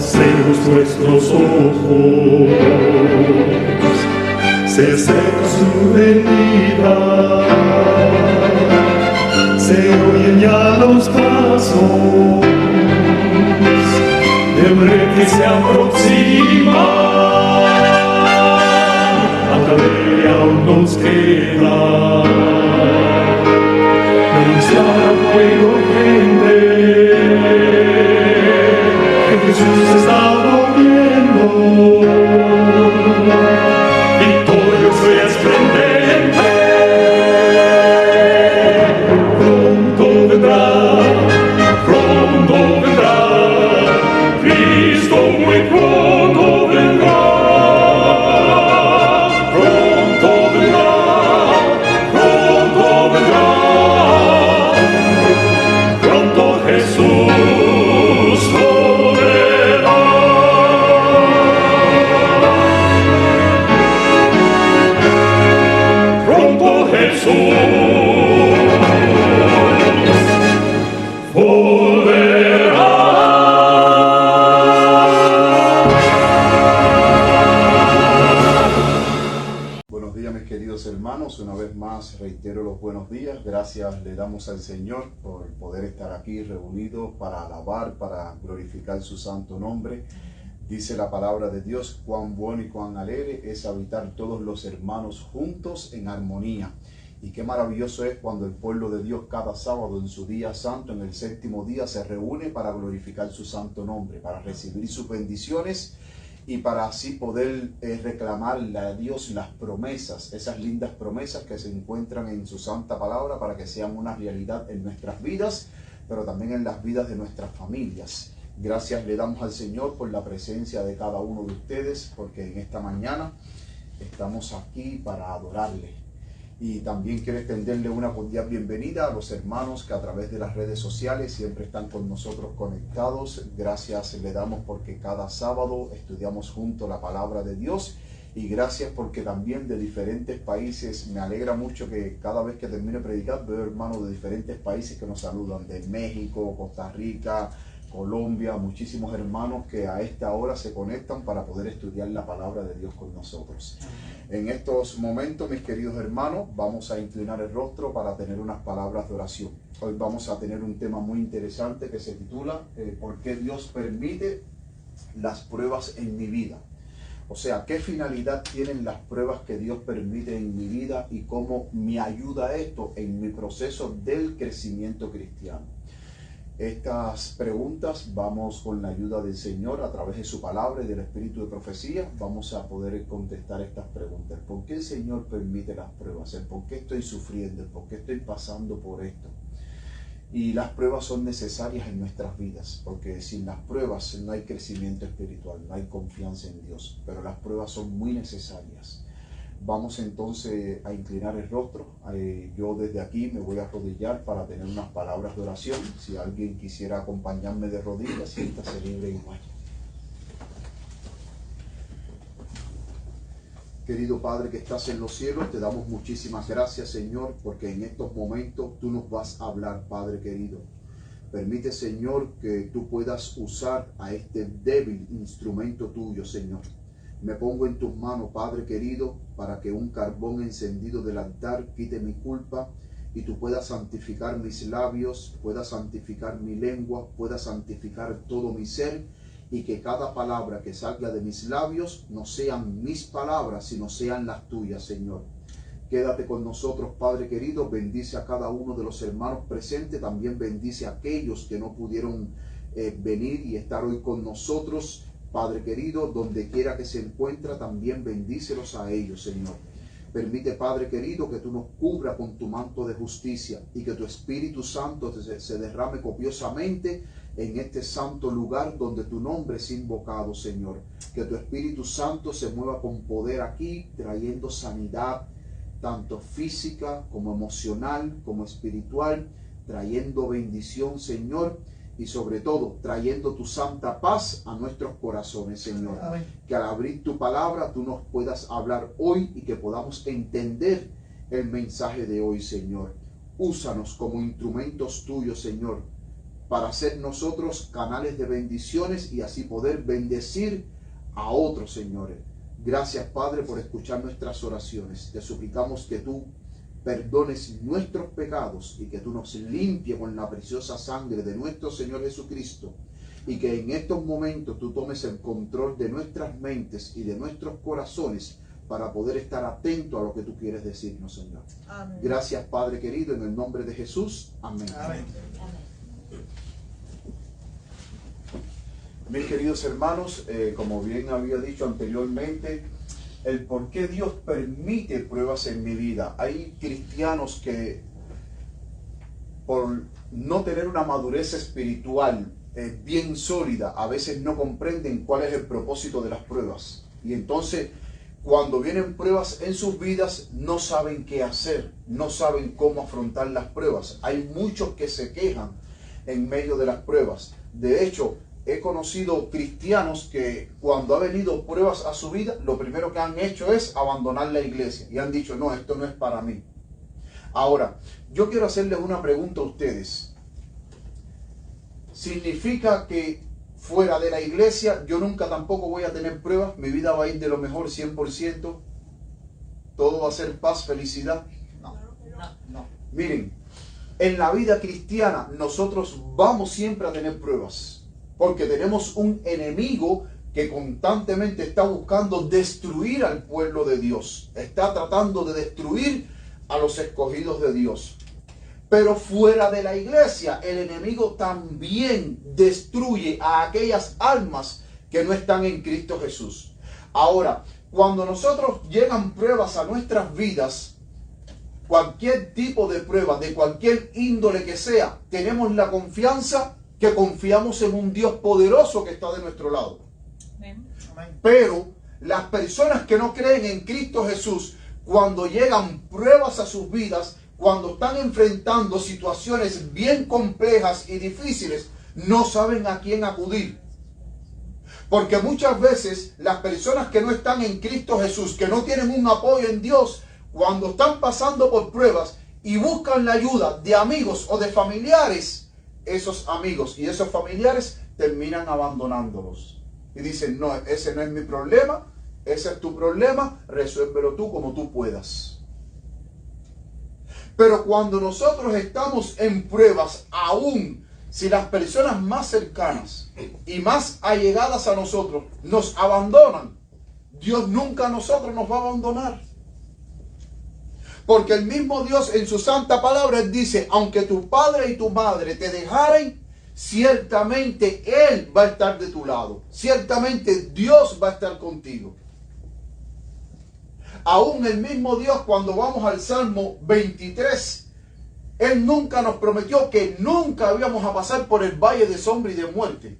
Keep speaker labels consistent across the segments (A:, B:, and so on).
A: ciegos nuestros ojos, se seca su herida, se oyen ya los pasos del hombre que se aproxima, hasta ver aún nos queda anunciar a fuego gente que Jesús está volviendo, victorioso y esplendente, pronto vendrá, Cristo muy pronto vendrá, pronto vendrá, pronto Jesús volverá. Pronto Jesús volverá.
B: Buenos días, mis queridos hermanos. Una vez más reitero los buenos días. Gracias le damos al Señor por poder estar aquí reunidos para alabar, para glorificar su santo nombre. Dice la palabra de Dios: cuán bueno y cuán alegre es habitar todos los hermanos juntos en armonía. Y qué maravilloso es cuando el pueblo de Dios cada sábado en su día santo, en el séptimo día, se reúne para glorificar su santo nombre, para recibir sus bendiciones y para así poder reclamarle a Dios las promesas, esas lindas promesas que se encuentran en su santa palabra, para que sean una realidad en nuestras vidas, pero también en las vidas de nuestras familias. Gracias le damos al Señor por la presencia de cada uno de ustedes, porque en esta mañana estamos aquí para adorarle. Y también quiero extenderle una cordial bienvenida a los hermanos que a través de las redes sociales siempre están con nosotros conectados. Gracias le damos porque cada sábado estudiamos juntos la palabra de Dios. Y gracias porque también de diferentes países, me alegra mucho que cada vez que termine de predicar veo hermanos de diferentes países que nos saludan, de México, Costa Rica, Colombia, muchísimos hermanos que a esta hora se conectan para poder estudiar la palabra de Dios con nosotros. En estos momentos, mis queridos hermanos, vamos a inclinar el rostro para tener unas palabras de oración. Hoy vamos a tener un tema muy interesante que se titula ¿por qué Dios permite las pruebas en mi vida? O sea, ¿qué finalidad tienen las pruebas que Dios permite en mi vida y cómo me ayuda esto en mi proceso del crecimiento cristiano? Estas preguntas vamos con la ayuda del Señor a través de su palabra y del espíritu de profecía. Vamos a poder contestar estas preguntas. ¿Por qué el Señor permite las pruebas? ¿Por qué estoy sufriendo? ¿Por qué estoy pasando por esto? Y las pruebas son necesarias en nuestras vidas, porque sin las pruebas no hay crecimiento espiritual, no hay confianza en Dios, pero las pruebas son muy necesarias. Vamos entonces a inclinar el rostro. Yo desde aquí me voy a arrodillar para tener unas palabras de oración. Si alguien quisiera acompañarme de rodillas, siéntase libre y vaya. Querido Padre que estás en los cielos, te damos muchísimas gracias, Señor, porque en estos momentos tú nos vas a hablar, Padre querido. Permite, Señor, que tú puedas usar a este débil instrumento tuyo, Señor. Me pongo en tus manos, Padre querido, para que un carbón encendido del altar quite mi culpa y tú puedas santificar mis labios, puedas santificar mi lengua, puedas santificar todo mi ser, y que cada palabra que salga de mis labios no sean mis palabras, sino sean las tuyas, Señor. Quédate con nosotros, Padre querido. Bendice a cada uno de los hermanos presentes. También bendice a aquellos que no pudieron venir y estar hoy con nosotros. Padre querido, donde quiera que se encuentra, también bendícelos a ellos, Señor. Permite, Padre querido, que tú nos cubra con tu manto de justicia y que tu Espíritu Santo se derrame copiosamente en este santo lugar donde tu nombre es invocado, Señor. Que tu Espíritu Santo se mueva con poder aquí, trayendo sanidad, tanto física como emocional, como espiritual, trayendo bendición, Señor, y sobre todo trayendo tu santa paz a nuestros corazones, Señor. Amén. Que al abrir tu palabra tú nos puedas hablar hoy y que podamos entender el mensaje de hoy, Señor. Úsanos como instrumentos tuyos, Señor, para ser nosotros canales de bendiciones y así poder bendecir a otros, señores. Gracias, Padre, por escuchar nuestras oraciones. Te suplicamos que tú perdones nuestros pecados y que tú nos limpies con la preciosa sangre de nuestro Señor Jesucristo, y que en estos momentos tú tomes el control de nuestras mentes y de nuestros corazones para poder estar atentos a lo que tú quieres decirnos, Señor.
C: Amén.
B: Gracias, Padre querido, en el nombre de Jesús. Amén.
C: Amén.
B: Mis queridos hermanos, como bien había dicho anteriormente, el por qué Dios permite pruebas en mi vida. Hay cristianos que, por no tener una madurez espiritual bien sólida, a veces no comprenden cuál es el propósito de las pruebas. Y entonces, cuando vienen pruebas en sus vidas, no saben qué hacer, no saben cómo afrontar las pruebas. Hay muchos que se quejan en medio de las pruebas. De hecho, he conocido cristianos que cuando ha venido pruebas a su vida, lo primero que han hecho es abandonar la iglesia y han dicho, no, esto no es para mí. Ahora, yo quiero hacerles una pregunta a ustedes. ¿Significa que fuera de la iglesia yo nunca tampoco voy a tener pruebas? ¿Mi vida va a ir de lo mejor 100%? ¿Todo va a ser paz, felicidad? No. Miren, en la vida cristiana nosotros vamos siempre a tener pruebas. Porque tenemos un enemigo que constantemente está buscando destruir al pueblo de Dios. Está tratando de destruir a los escogidos de Dios. Pero fuera de la iglesia, el enemigo también destruye a aquellas almas que no están en Cristo Jesús. Ahora, cuando nosotros llegan pruebas a nuestras vidas, cualquier tipo de prueba, de cualquier índole que sea, tenemos la confianza que confiamos en un Dios poderoso que está de nuestro lado.
C: Amén.
B: Pero las personas que no creen en Cristo Jesús, cuando llegan pruebas a sus vidas, cuando están enfrentando situaciones bien complejas y difíciles, no saben a quién acudir. Porque muchas veces las personas que no están en Cristo Jesús, que no tienen un apoyo en Dios, cuando están pasando por pruebas y buscan la ayuda de amigos o de familiares, esos amigos y esos familiares terminan abandonándolos. Y dicen, no, ese no es mi problema, ese es tu problema, resuélvelo tú como tú puedas. Pero cuando nosotros estamos en pruebas, aún si las personas más cercanas y más allegadas a nosotros nos abandonan, Dios nunca a nosotros nos va a abandonar. Porque el mismo Dios en su santa palabra dice, aunque tu padre y tu madre te dejaren, ciertamente Él va a estar de tu lado. Ciertamente Dios va a estar contigo. Aún el mismo Dios, cuando vamos al Salmo 23, Él nunca nos prometió que nunca íbamos a pasar por el valle de sombra y de muerte.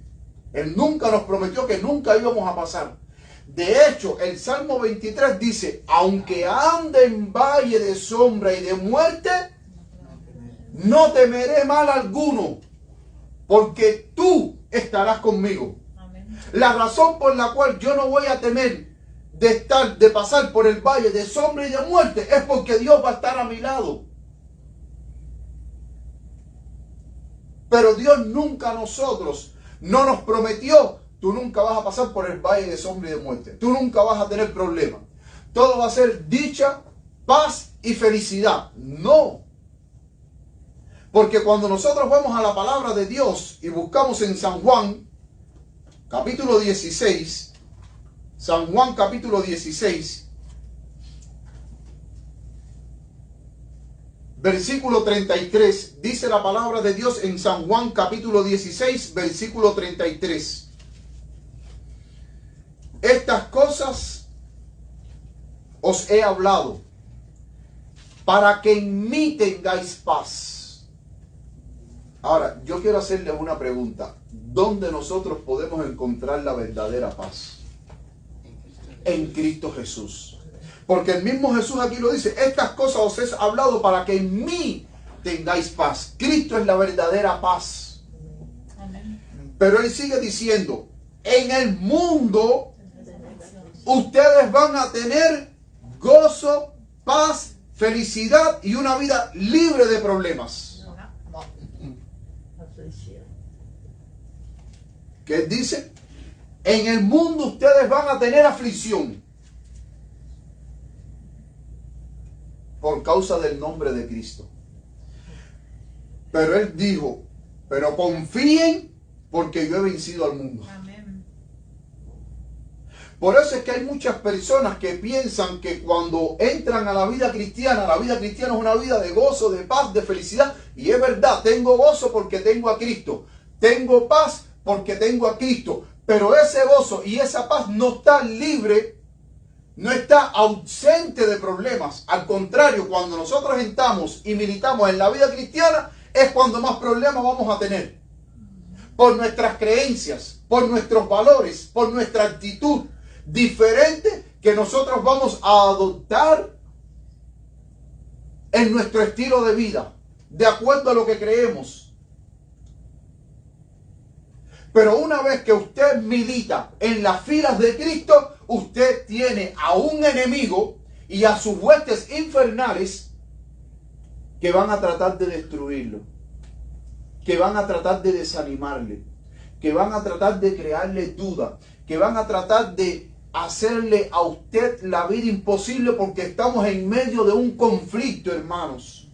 B: Él nunca nos prometió que nunca íbamos a pasar. De hecho, el Salmo 23 dice, aunque ande en valle de sombra y de muerte, no temeré mal alguno, porque tú estarás conmigo.
C: Amén.
B: La razón por la cual yo no voy a temer de pasar por el valle de sombra y de muerte es porque Dios va a estar a mi lado. Pero Dios nunca a nosotros no nos prometió, tú nunca vas a pasar por el valle de sombra y de muerte. Tú nunca vas a tener problemas. Todo va a ser dicha, paz y felicidad. No. Porque cuando nosotros vamos a la palabra de Dios y buscamos en San Juan, capítulo 16, San Juan capítulo 16, versículo 33, dice la palabra de Dios en San Juan capítulo 16, versículo 33. Estas cosas os he hablado para que en mí tengáis paz. Ahora, yo quiero hacerle una pregunta. ¿Dónde nosotros podemos encontrar la verdadera paz? En Cristo Jesús. Porque el mismo Jesús aquí lo dice. Estas cosas os he hablado para que en mí tengáis paz. Cristo es la verdadera paz.
C: Amén.
B: Pero Él sigue diciendo, en el mundo ustedes van a tener gozo, paz, felicidad y una vida libre de problemas. que él dice, en el mundo ustedes van a tener aflicción por causa del nombre de Cristo. Pero él dijo, pero confíen porque yo he vencido al mundo.
C: Amén.
B: Por eso es que hay muchas personas que piensan que cuando entran a la vida cristiana es una vida de gozo, de paz, de felicidad. Y es verdad, tengo gozo porque tengo a Cristo. Tengo paz porque tengo a Cristo. Pero ese gozo y esa paz no está libre, no está ausente de problemas. Al contrario, cuando nosotros entramos y militamos en la vida cristiana, es cuando más problemas vamos a tener. Por nuestras creencias, por nuestros valores, por nuestra actitud diferente que nosotros vamos a adoptar en nuestro estilo de vida, de acuerdo a lo que creemos. Pero una vez que usted milita en las filas de Cristo, usted tiene a un enemigo y a sus huestes infernales que van a tratar de destruirlo, que van a tratar de desanimarle, que van a tratar de crearle duda, que van a tratar de hacerle a usted la vida imposible porque estamos en medio de un conflicto, hermanos.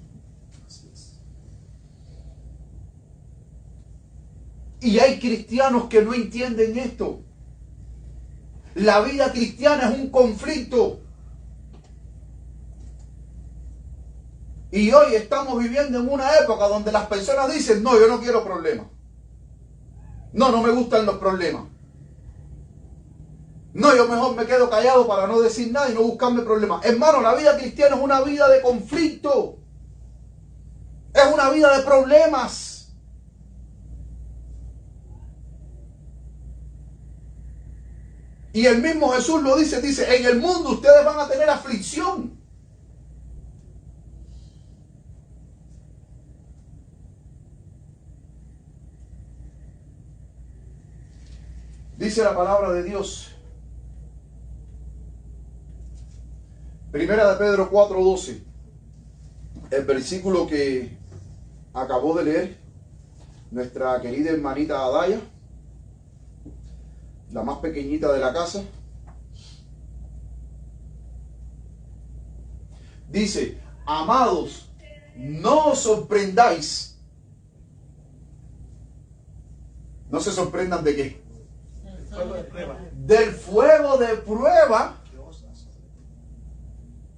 B: Y hay cristianos que no entienden esto. La vida cristiana es un conflicto. Y hoy estamos viviendo en una época donde las personas dicen, no, yo no quiero problemas. No me gustan los problemas. No, yo mejor me quedo callado para no decir nada y no buscarme problemas. Hermano, la vida cristiana es una vida de conflicto. Es una vida de problemas. Y el mismo Jesús lo dice, en el mundo ustedes van a tener aflicción. Dice la palabra de Dios. Primera de Pedro 4:12. El versículo que acabó de leer nuestra querida hermanita Adaya, la más pequeñita de la casa. Dice, amados, no os sorprendáis. No se sorprendan de qué. Del fuego de prueba.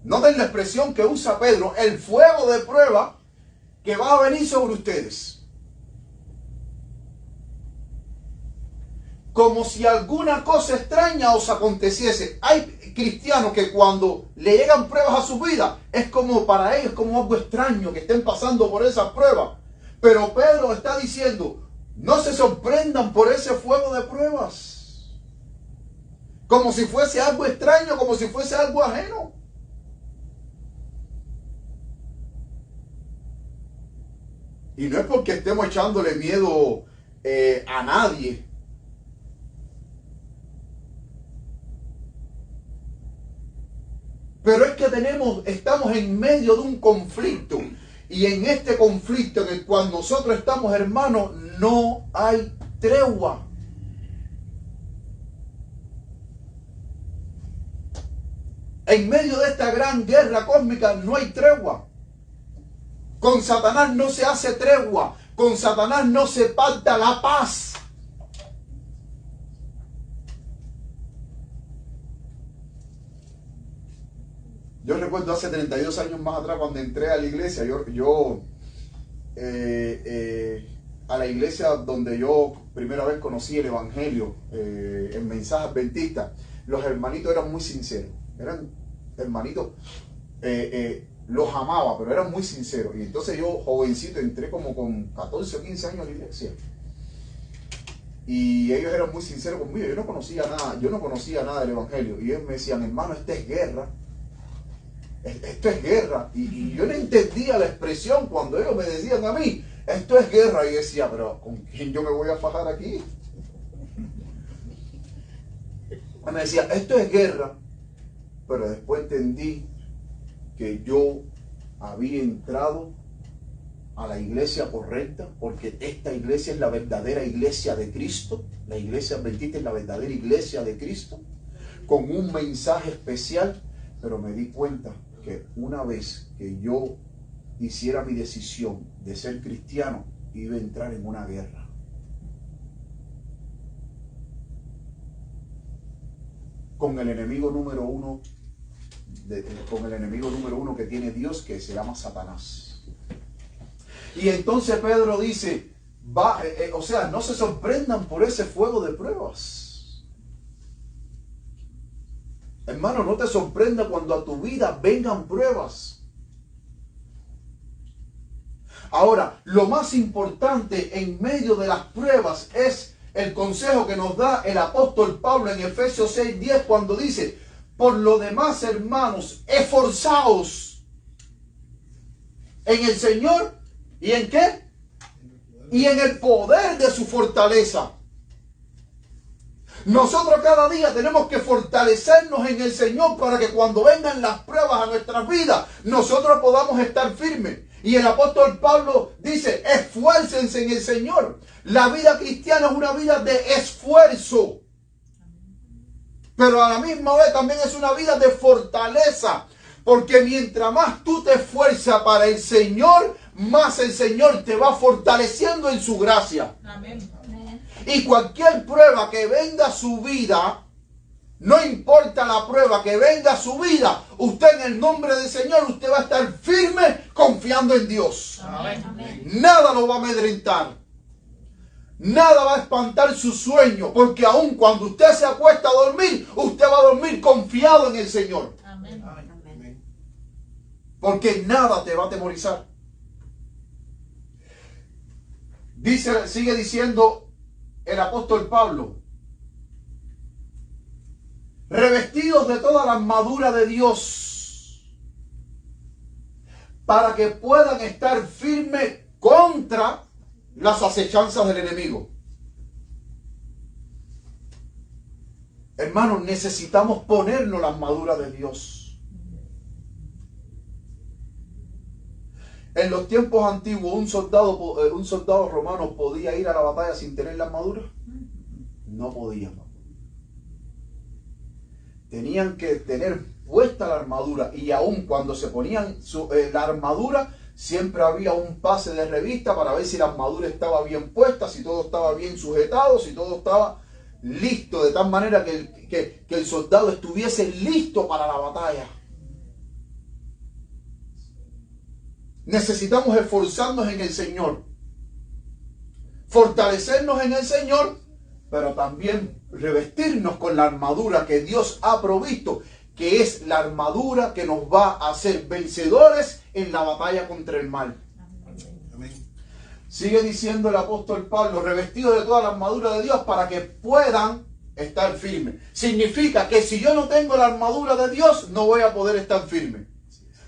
B: Noten la expresión que usa Pedro, el fuego de prueba que va a venir sobre ustedes. Como si alguna cosa extraña os aconteciese. Hay cristianos que cuando le llegan pruebas a su vida, es como para ellos, como algo extraño que estén pasando por esas pruebas. Pero Pedro está diciendo, no se sorprendan por ese fuego de pruebas. Como si fuese algo extraño, como si fuese algo ajeno. Y no es porque estemos echándole miedo a nadie. Pero es que estamos en medio de un conflicto. Y en este conflicto en el cual nosotros estamos, hermanos, no hay tregua. En medio de esta gran guerra cósmica no hay tregua. Con Satanás no se hace tregua. Con Satanás no se pacta la paz. Yo recuerdo hace 32 años más atrás cuando entré a la iglesia, a la iglesia donde yo primera vez conocí el evangelio, el mensaje adventista, los hermanitos eran muy sinceros, eran hermanitos, los amaba, pero eran muy sinceros. Y entonces yo, jovencito, entré como con 14 o 15 años a la iglesia. Y ellos eran muy sinceros conmigo, yo no conocía nada del evangelio. Y ellos me decían, hermano, esta es guerra. Esto es guerra. Y yo no entendía la expresión cuando ellos me decían a mí, esto es guerra. Y yo decía, pero ¿con quién yo me voy a fajar aquí? Y me decía, esto es guerra. Pero después entendí que yo había entrado a la iglesia correcta, porque esta iglesia es la verdadera iglesia de Cristo. La iglesia adventista es la verdadera iglesia de Cristo, con un mensaje especial. Pero me di cuenta que una vez que yo hiciera mi decisión de ser cristiano, iba a entrar en una guerra. Con el enemigo número uno, con el enemigo número uno que tiene Dios, que se llama Satanás. Y entonces Pedro dice, no se sorprendan por ese fuego de pruebas. Hermano, no te sorprenda cuando a tu vida vengan pruebas. Ahora, lo más importante en medio de las pruebas es el consejo que nos da el apóstol Pablo en Efesios 6:10, cuando dice: por lo demás, hermanos, esforzaos en el Señor. ¿Y en qué? Y en el poder de su fortaleza. Nosotros cada día tenemos que fortalecernos en el Señor para que cuando vengan las pruebas a nuestras vidas, nosotros podamos estar firmes. Y el apóstol Pablo dice: esfuércense en el Señor. La vida cristiana es una vida de esfuerzo, pero a la misma vez también es una vida de fortaleza. Porque mientras más tú te esfuerzas para el Señor, más el Señor te va fortaleciendo en su gracia.
C: Amén.
B: Y cualquier prueba que venga a su vida, no importa la prueba que venga a su vida, usted en el nombre del Señor, usted va a estar firme confiando en Dios.
C: Amén.
B: Nada lo va a amedrentar. Nada va a espantar su sueño, porque aun cuando usted se acuesta a dormir, usted va a dormir confiado en el Señor.
C: Amén.
B: Porque nada te va a atemorizar. Sigue diciendo el apóstol Pablo: revestidos de toda la armadura de Dios, para que puedan estar firmes contra las acechanzas del enemigo. Hermanos, necesitamos ponernos la armadura de Dios. En los tiempos antiguos, un soldado romano podía ir a la batalla sin tener la armadura. No podían. Tenían que tener puesta la armadura, y aun cuando se ponían la armadura, siempre había un pase de revista para ver si la armadura estaba bien puesta, si todo estaba bien sujetado, si todo estaba listo, de tal manera que el soldado estuviese listo para la batalla. Necesitamos esforzarnos en el Señor, fortalecernos en el Señor, pero también revestirnos con la armadura que Dios ha provisto, que es la armadura que nos va a hacer vencedores en la batalla contra el mal.
D: Amén.
B: Sigue diciendo el apóstol Pablo: revestidos de toda la armadura de Dios para que puedan estar firmes. Significa que si yo no tengo la armadura de Dios, no voy a poder estar firme.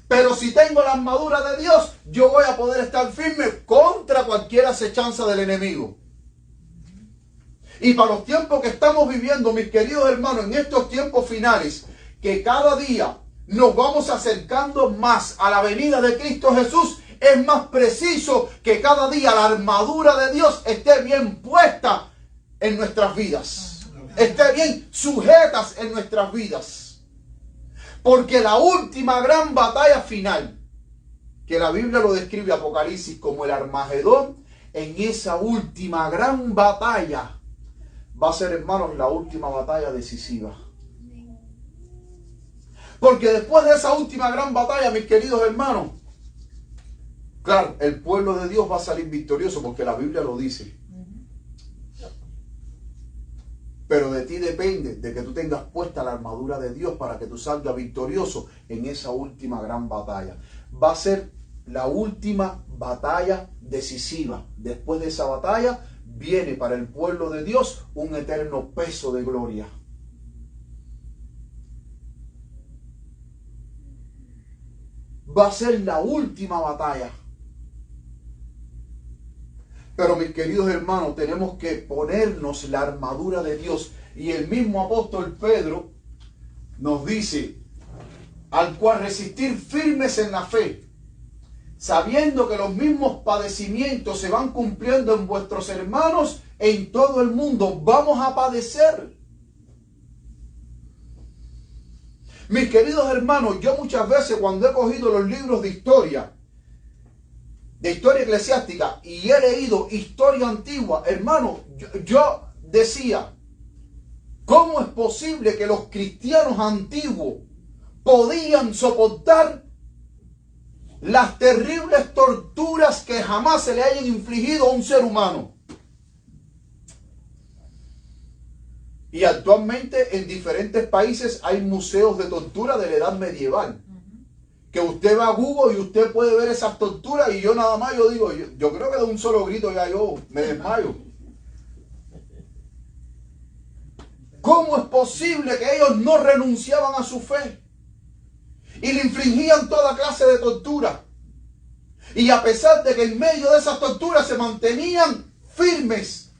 B: Pero si tengo la armadura de Dios, yo voy a poder estar firme contra cualquier acechanza del enemigo. Y para los tiempos que estamos viviendo, mis queridos hermanos, en estos tiempos finales, que cada día nos vamos acercando más a la venida de Cristo Jesús, es más preciso que cada día la armadura de Dios esté bien puesta en nuestras vidas, esté bien sujetas en nuestras vidas. Porque la última gran batalla final, que la Biblia lo describe, Apocalipsis, como el Armagedón, en esa última gran batalla va a ser, hermanos, la última batalla decisiva. Porque después de esa última gran batalla, mis queridos hermanos, claro, el pueblo de Dios va a salir victorioso, porque la Biblia lo dice. Pero de ti depende de que tú tengas puesta la armadura de Dios para que tú salgas victorioso en esa última gran batalla. Va a ser la última batalla decisiva. Después de esa batalla viene para el pueblo de Dios un eterno peso de gloria. Va a ser la última batalla. Pero mis queridos hermanos, tenemos que ponernos la armadura de Dios. Y el mismo apóstol Pedro nos dice: al cual resistir firmes en la fe, sabiendo que los mismos padecimientos se van cumpliendo en vuestros hermanos en todo el mundo. Vamos a padecer. Mis queridos hermanos, yo muchas veces cuando he cogido los libros de historia eclesiástica, y he leído historia antigua, hermano, yo decía, ¿cómo es posible que los cristianos antiguos podían soportar las terribles torturas que jamás se le hayan infligido a un ser humano? Y actualmente en diferentes países hay museos de tortura de la edad medieval. Que usted va a Google y usted puede ver esas torturas, y yo nada más, yo digo, yo creo que de un solo grito ya yo me desmayo. ¿Cómo es posible que ellos no renunciaban a su fe? Y le infligían toda clase de tortura. Y a pesar de que en medio de esas torturas se mantenían firmes,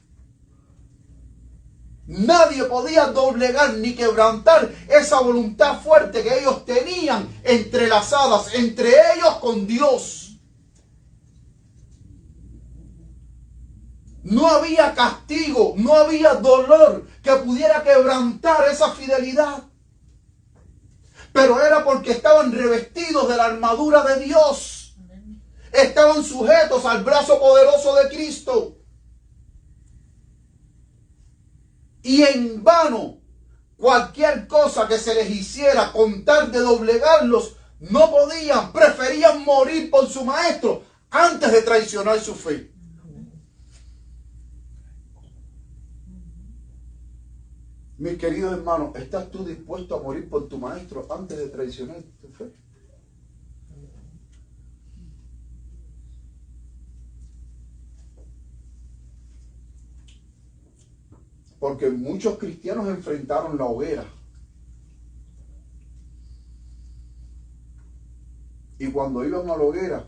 B: nadie podía doblegar ni quebrantar esa voluntad fuerte que ellos tenían entrelazadas entre ellos con Dios. No había castigo, no había dolor que pudiera quebrantar esa fidelidad. Pero era porque estaban revestidos de la armadura de Dios. Estaban sujetos al brazo poderoso de Cristo. Y en vano, cualquier cosa que se les hiciera con tal de doblegarlos, no podían, preferían morir por su maestro antes de traicionar su fe. Mis queridos hermanos, ¿estás tú dispuesto a morir por tu maestro antes de traicionar tu fe? Porque muchos cristianos enfrentaron la hoguera. Y cuando iban a la hoguera,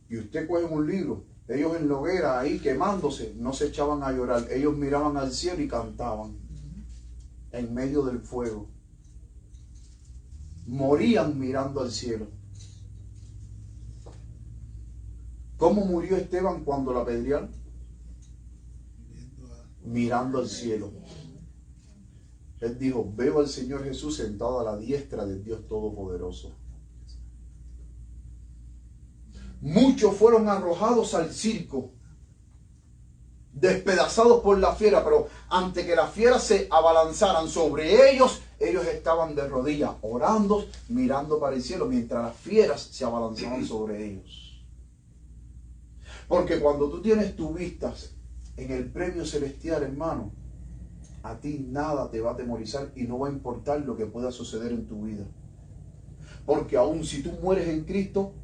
B: y usted coge un libro, ellos en la hoguera ahí quemándose, no se echaban a llorar. Ellos miraban al cielo y cantaban en medio del fuego. Morían mirando al cielo. ¿Cómo murió Esteban cuando la apedrearon? Mirando al cielo. Él dijo, veo al Señor Jesús sentado a la diestra del Dios Todopoderoso. Muchos fueron arrojados al circo, despedazados por la fiera, pero antes que las fieras se abalanzaran sobre ellos, ellos estaban de rodillas, orando, mirando para el cielo, mientras las fieras se abalanzaban sobre ellos. Porque cuando tú tienes tus vistas en el premio celestial, hermano, a ti nada te va a atemorizar y no va a importar lo que pueda suceder en tu vida. Porque aun si tú mueres en Cristo,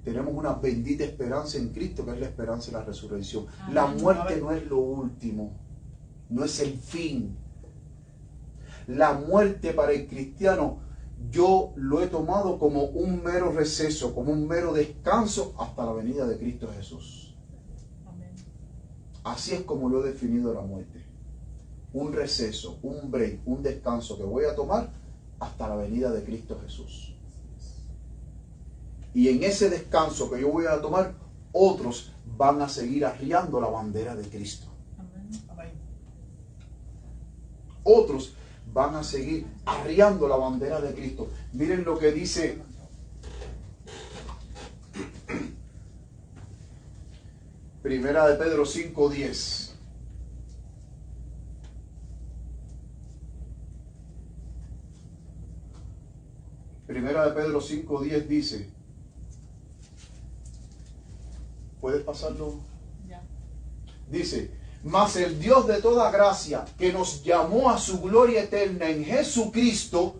B: tenemos una bendita esperanza en Cristo, que es la esperanza de la resurrección. Amén. La muerte no es lo último, no es el fin. La muerte para el cristiano, yo lo he tomado como un mero receso, como un mero descanso hasta la venida de Cristo Jesús. Amén. Así es como lo he definido la muerte. Un receso, un break, un descanso que voy a tomar hasta la venida de Cristo Jesús. Y en ese descanso que yo voy a tomar, otros van a seguir arriando la bandera de Cristo. Amén. Otros van a seguir arriando la bandera de Cristo. Miren lo que dice Primera de Pedro 5:10. Primera de Pedro 5:10 dice, ¿puedes pasarlo? Ya. Dice, mas el Dios de toda gracia, que nos llamó a su gloria eterna en Jesucristo,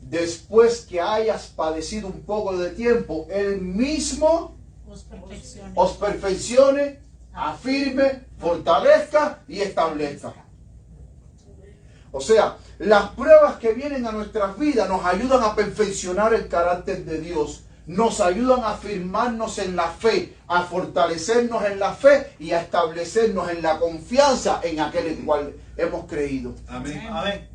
B: después que hayas padecido un poco de tiempo, Él mismo os perfeccione, afirme, fortalezca y establezca. O sea, las pruebas que vienen a nuestras vidas nos ayudan a perfeccionar el carácter de Dios. Nos ayudan a afirmarnos en la fe, a fortalecernos en la fe y a establecernos en la confianza en aquel en cual hemos creído.
D: Amén. Amén.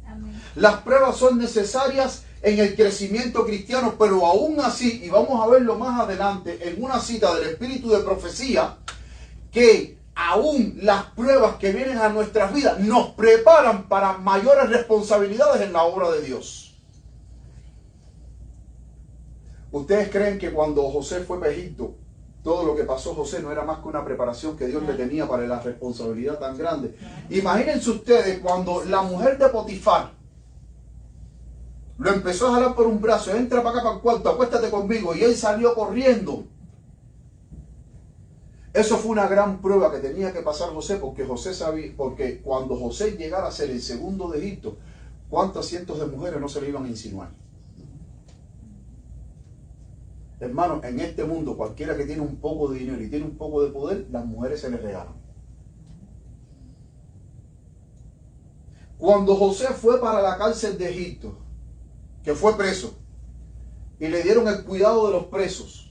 B: Las pruebas son necesarias en el crecimiento cristiano, pero aún así, y vamos a verlo más adelante en una cita del Espíritu de Profecía, que aún las pruebas que vienen a nuestras vidas nos preparan para mayores responsabilidades en la obra de Dios. ¿Ustedes creen que cuando José fue para Egipto, todo lo que pasó José no era más que una preparación que Dios le tenía para la responsabilidad tan grande? Imagínense ustedes cuando la mujer de Potifar lo empezó a jalar por un brazo, entra para acá para el cuarto, acuéstate conmigo, y él salió corriendo. Eso fue una gran prueba que tenía que pasar José, porque José sabía, porque cuando José llegara a ser el segundo de Egipto, ¿cuántos cientos de mujeres no se le iban a insinuar? Hermano, en este mundo, cualquiera que tiene un poco de dinero y tiene un poco de poder, las mujeres se les regalan. Cuando José fue para la cárcel de Egipto, que fue preso, y le dieron el cuidado de los presos,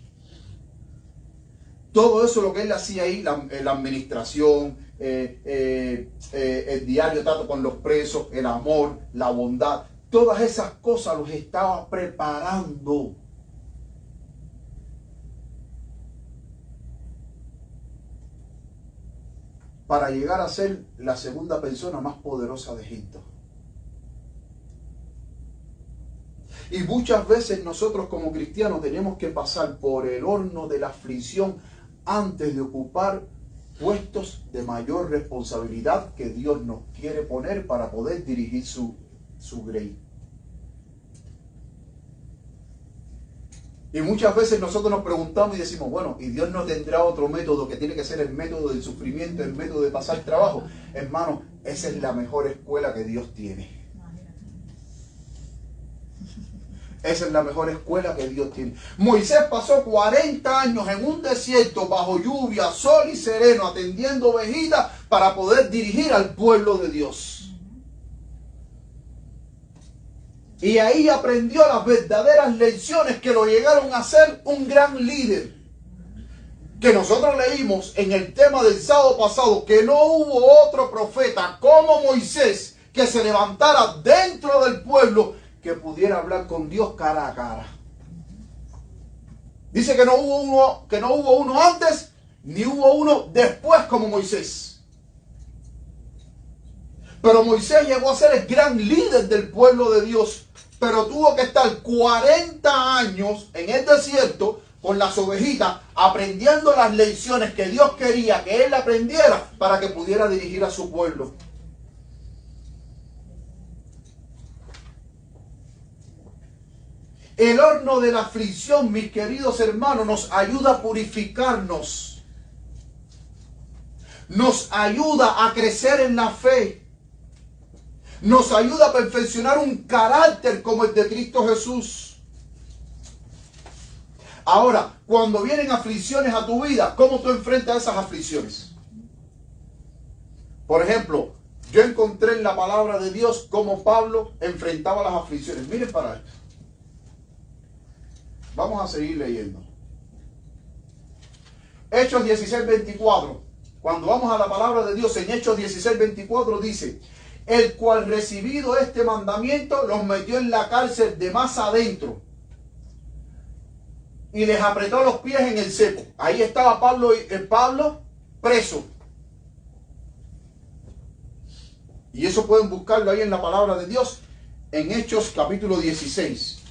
B: todo eso lo que él hacía ahí, la administración, el diario trato con los presos, el amor, la bondad, todas esas cosas los estaba preparando para llegar a ser la segunda persona más poderosa de Egipto. Y muchas veces nosotros como cristianos tenemos que pasar por el horno de la aflicción antes de ocupar puestos de mayor responsabilidad que Dios nos quiere poner para poder dirigir su grey. Y muchas veces nosotros nos preguntamos y decimos, bueno, ¿y Dios no tendrá otro método que tiene que ser el método del sufrimiento, el método de pasar trabajo? Hermano, esa es la mejor escuela que Dios tiene. Esa es la mejor escuela que Dios tiene. Moisés pasó 40 años en un desierto bajo lluvia, sol y sereno, atendiendo ovejitas para poder dirigir al pueblo de Dios. Y ahí aprendió las verdaderas lecciones que lo llegaron a ser un gran líder. Que nosotros leímos en el tema del sábado pasado, que no hubo otro profeta como Moisés que se levantara dentro del pueblo que pudiera hablar con Dios cara a cara. Dice que no hubo uno antes, ni hubo uno después como Moisés. Pero Moisés llegó a ser el gran líder del pueblo de Dios, pero tuvo que estar 40 años en el desierto con las ovejitas, aprendiendo las lecciones que Dios quería que él aprendiera para que pudiera dirigir a su pueblo. El horno de la aflicción, mis queridos hermanos, nos ayuda a purificarnos. Nos ayuda a crecer en la fe. Nos ayuda a perfeccionar un carácter como el de Cristo Jesús. Ahora, cuando vienen aflicciones a tu vida, ¿cómo tú enfrentas esas aflicciones? Por ejemplo, yo encontré en la palabra de Dios cómo Pablo enfrentaba las aflicciones. Miren para esto. Vamos a seguir leyendo. Hechos 16:24. Cuando vamos a la palabra de Dios en Hechos 16:24 dice: el cual recibido este mandamiento los metió en la cárcel de más adentro y les apretó los pies en el cepo. Ahí estaba Pablo preso. Y eso pueden buscarlo ahí en la palabra de Dios en Hechos capítulo 16.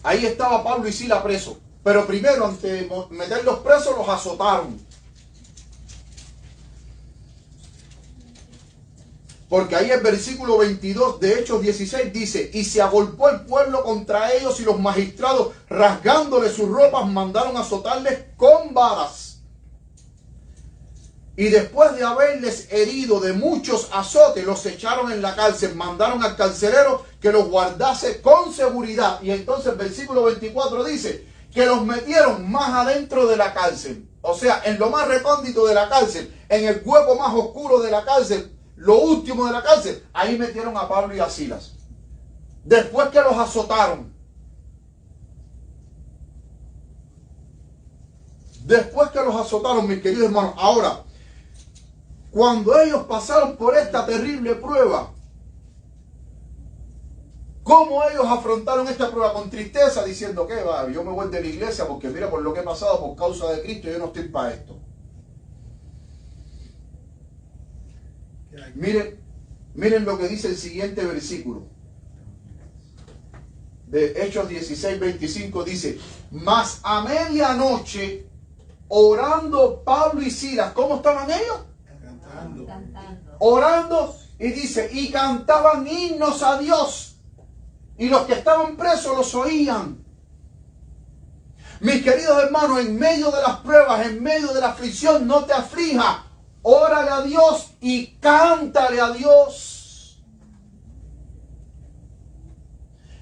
B: Ahí estaba Pablo y Silas presos. Pero primero, antes de meterlos presos, los azotaron. Porque ahí el versículo 22 de Hechos 16 dice: y se agolpó el pueblo contra ellos, y los magistrados, rasgándoles sus ropas, mandaron azotarles con varas. Y después de haberles herido de muchos azotes, los echaron en la cárcel, mandaron al carcelero que los guardase con seguridad. Y entonces el versículo 24 dice que los metieron más adentro de la cárcel. O sea, en lo más recóndito de la cárcel, en el hueco más oscuro de la cárcel, lo último de la cárcel, ahí metieron a Pablo y a Silas. Después que los azotaron. Después que los azotaron, mis queridos hermanos. Ahora, cuando ellos pasaron por esta terrible prueba, ¿cómo ellos afrontaron esta prueba? Con tristeza, diciendo que va, yo me voy de la iglesia porque mira por lo que he pasado por causa de Cristo, yo no estoy para esto. Miren lo que dice el siguiente versículo. De Hechos 16:25 dice: mas a medianoche, orando Pablo y Silas, ¿cómo estaban ellos?
C: Cantando.
B: Orando, y dice, y cantaban himnos a Dios, y los que estaban presos los oían. Mis queridos hermanos, en medio de las pruebas, en medio de la aflicción, no te aflijas, órale a Dios y cántale a Dios.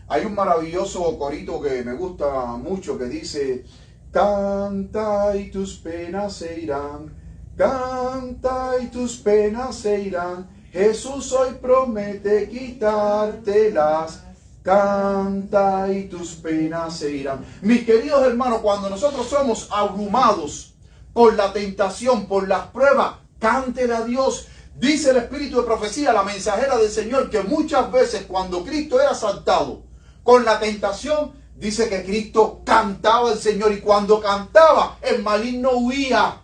B: Hay un maravilloso corito que me gusta mucho que dice: canta y tus penas se irán, canta y tus penas se irán, Jesús hoy promete quitártelas, canta y tus penas se irán. Mis queridos hermanos, cuando nosotros somos abrumados por la tentación, por las pruebas, cántele a Dios. Dice el Espíritu de Profecía, la mensajera del Señor, que muchas veces cuando Cristo era asaltado con la tentación, dice que Cristo cantaba al Señor, y cuando cantaba, el maligno huía.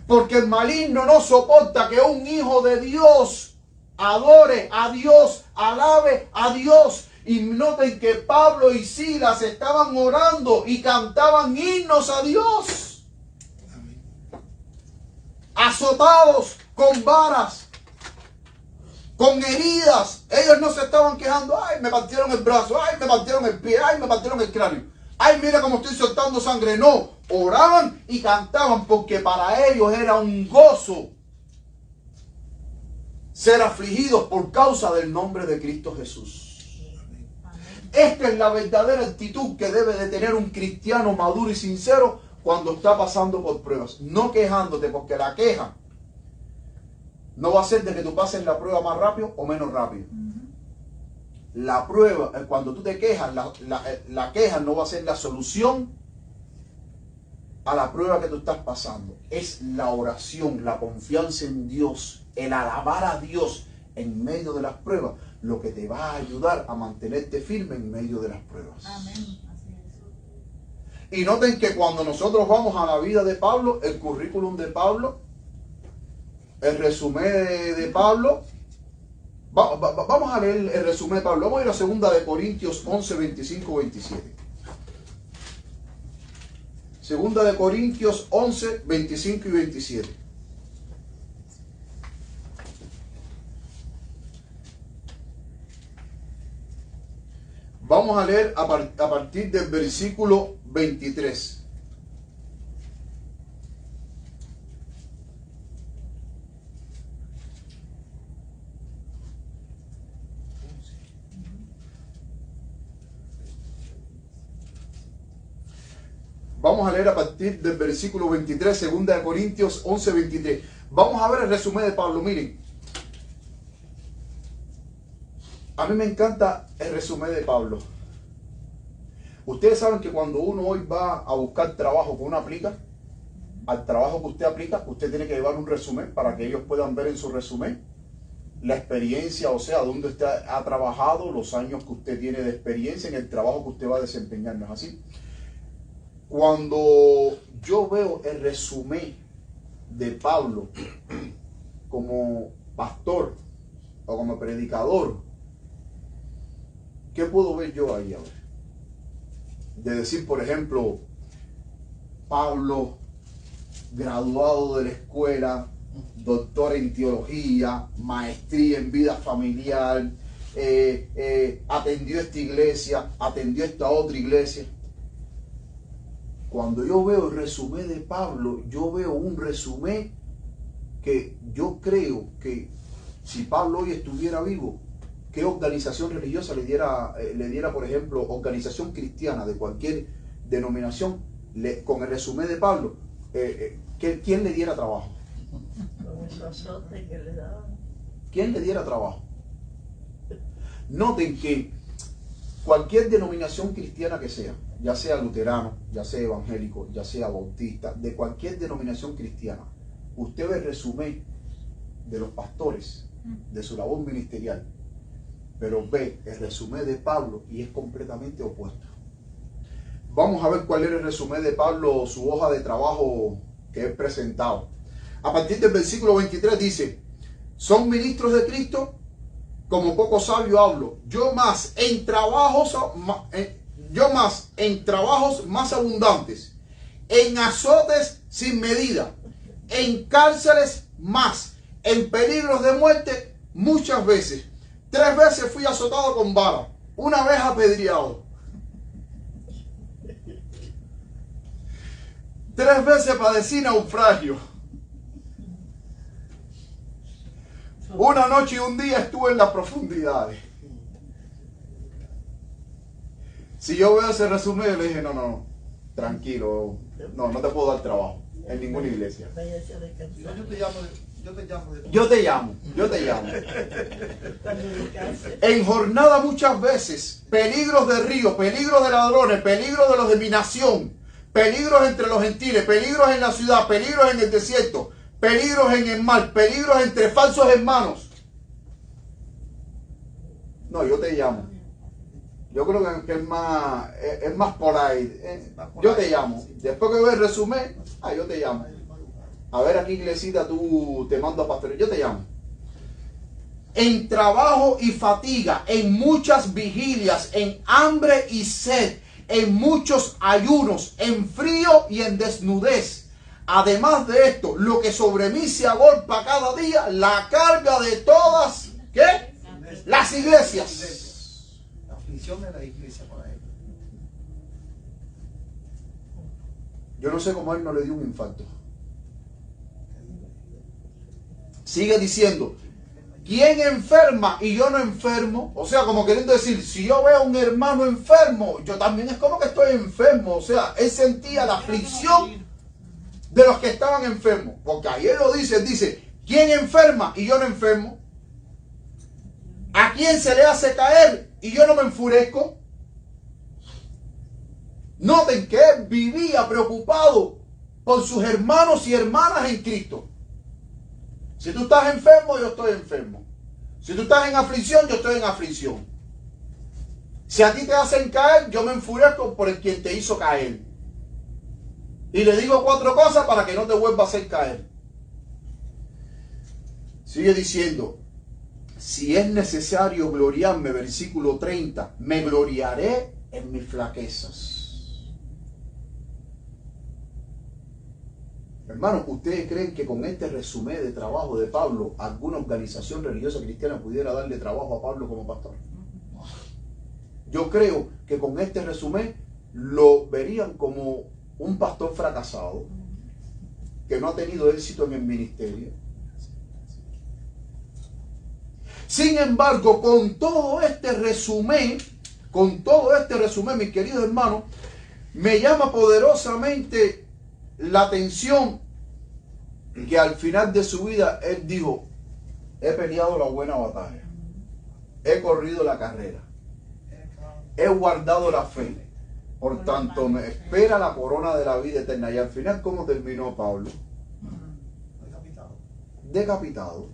B: Porque el maligno no soporta que un hijo de Dios adore a Dios, alabe a Dios. Y noten que Pablo y Silas estaban orando y cantaban himnos a Dios. Azotados con varas, con heridas. Ellos no se estaban quejando: ay, me partieron el brazo, ay, me partieron el pie, ay, me partieron el cráneo, ay, mira cómo estoy soltando sangre. No, oraban y cantaban, porque para ellos era un gozo ser afligidos por causa del nombre de Cristo Jesús. Esta es la verdadera actitud que debe de tener un cristiano maduro y sincero cuando está pasando por pruebas. No quejándote, porque la queja no va a ser de que tú pases la prueba más rápido o menos rápido. La prueba, cuando tú te quejas, la queja no va a ser la solución a la prueba que tú estás pasando. Es la oración, la confianza en Dios, el alabar a Dios en medio de las pruebas, lo que te va a ayudar a mantenerte firme en medio de las pruebas.
C: Amén. Así es.
B: Y noten que cuando nosotros vamos a la vida de Pablo, el currículum de Pablo, el resumen de Pablo, vamos a leer el resumen de Pablo. Vamos a ir a 2 de Corintios 11, 25, 27. 2 de Corintios 11, 25 y 27. Vamos a leer a partir del versículo 23. Vamos a leer a partir del versículo 23, 2 de Corintios 11, 23. Vamos a ver el resumen de Pablo. Miren, a mí me encanta el resumen de Pablo. Ustedes saben que cuando uno hoy va a buscar trabajo que uno aplica, al trabajo que usted aplica, usted tiene que llevar un resumen para que ellos puedan ver en su resumen la experiencia, o sea, dónde usted ha trabajado, los años que usted tiene de experiencia en el trabajo que usted va a desempeñar, ¿no es así? Cuando yo veo el resumen de Pablo como pastor o como predicador, ¿qué puedo ver yo ahí ahora? De decir, por ejemplo, Pablo, graduado de la escuela, doctor en teología, maestría en vida familiar, atendió esta iglesia, atendió esta otra iglesia. Cuando yo veo el resumen de Pablo, yo veo un resumen que yo creo que si Pablo hoy estuviera vivo, ¿qué organización religiosa le diera, por ejemplo, organización cristiana de cualquier denominación, con el resumen de Pablo, quién le diera trabajo?
D: Con esos azotes que le daban.
B: ¿Quién le diera trabajo? Noten que cualquier denominación cristiana que sea, ya sea luterano, ya sea evangélico, ya sea bautista, de cualquier denominación cristiana, usted ve el resumen de los pastores, de su labor ministerial, pero ve el resumen de Pablo y es completamente opuesto. Vamos a ver cuál era el resumen de Pablo, su hoja de trabajo que es presentado. A partir del versículo 23 dice: son ministros de Cristo, como poco sabio hablo. Yo más en trabajos más abundantes, en azotes sin medida, en cárceles más, en peligros de muerte muchas veces. 3 veces fui azotado con vara, 1 vez apedreado, 3 veces padecí naufragio. 1 noche y 1 día estuve en las profundidades. Si yo veo ese resumen, le dije, no, tranquilo, no te puedo dar trabajo en ninguna iglesia.
D: Váyase a descansar.
B: Yo te llamo.
D: Cuando descanse.
B: En jornada muchas veces, peligros de río, peligros de ladrones, peligros de los de mi nación, peligros entre los gentiles, peligros en la ciudad, peligros en el desierto, peligros en el mar, peligros entre falsos hermanos. No, yo te llamo. Yo creo que es más por ahí. Yo te llamo. Después que veo el resumen, yo te llamo. A ver, aquí iglesita, tú te mando a pastor. Yo te llamo. En trabajo y fatiga, en muchas vigilias, en hambre y sed, en muchos ayunos, en frío y en desnudez. Además de esto, lo que sobre mí se agolpa cada día, la carga de todas, ¿qué? Las iglesias.
E: La aflicción de la iglesia para él.
B: Yo no sé cómo a él no le dio un infarto. Sigue diciendo, ¿quién enferma y yo no enfermo? O sea, como queriendo decir, si yo veo a un hermano enfermo, yo también es como que estoy enfermo. O sea, él sentía la aflicción de los que estaban enfermos. Porque ahí él lo dice, él dice, ¿quién enferma y yo no enfermo? ¿A quién se le hace caer y yo no me enfurezco? Noten que él vivía preocupado por sus hermanos y hermanas en Cristo. Si tú estás enfermo, yo estoy enfermo. Si tú estás en aflicción, yo estoy en aflicción. Si a ti te hacen caer, yo me enfurezco por el quien te hizo caer. Y le digo 4 cosas para que no te vuelva a hacer caer. Sigue diciendo, si es necesario gloriarme, versículo 30, me gloriaré en mis flaquezas. Hermanos, ¿ustedes creen que con este resumen de trabajo de Pablo, alguna organización religiosa cristiana pudiera darle trabajo a Pablo como pastor? Yo creo que con este resumen lo verían como un pastor fracasado, que no ha tenido éxito en el ministerio. Sin embargo, con todo este resumen, mis queridos hermanos, me llama poderosamente la atención que al final de su vida él dijo, he peleado la buena batalla, he corrido la carrera, he guardado la fe, por tanto me espera la corona de la vida eterna. Y al final, ¿cómo terminó Pablo? Decapitado.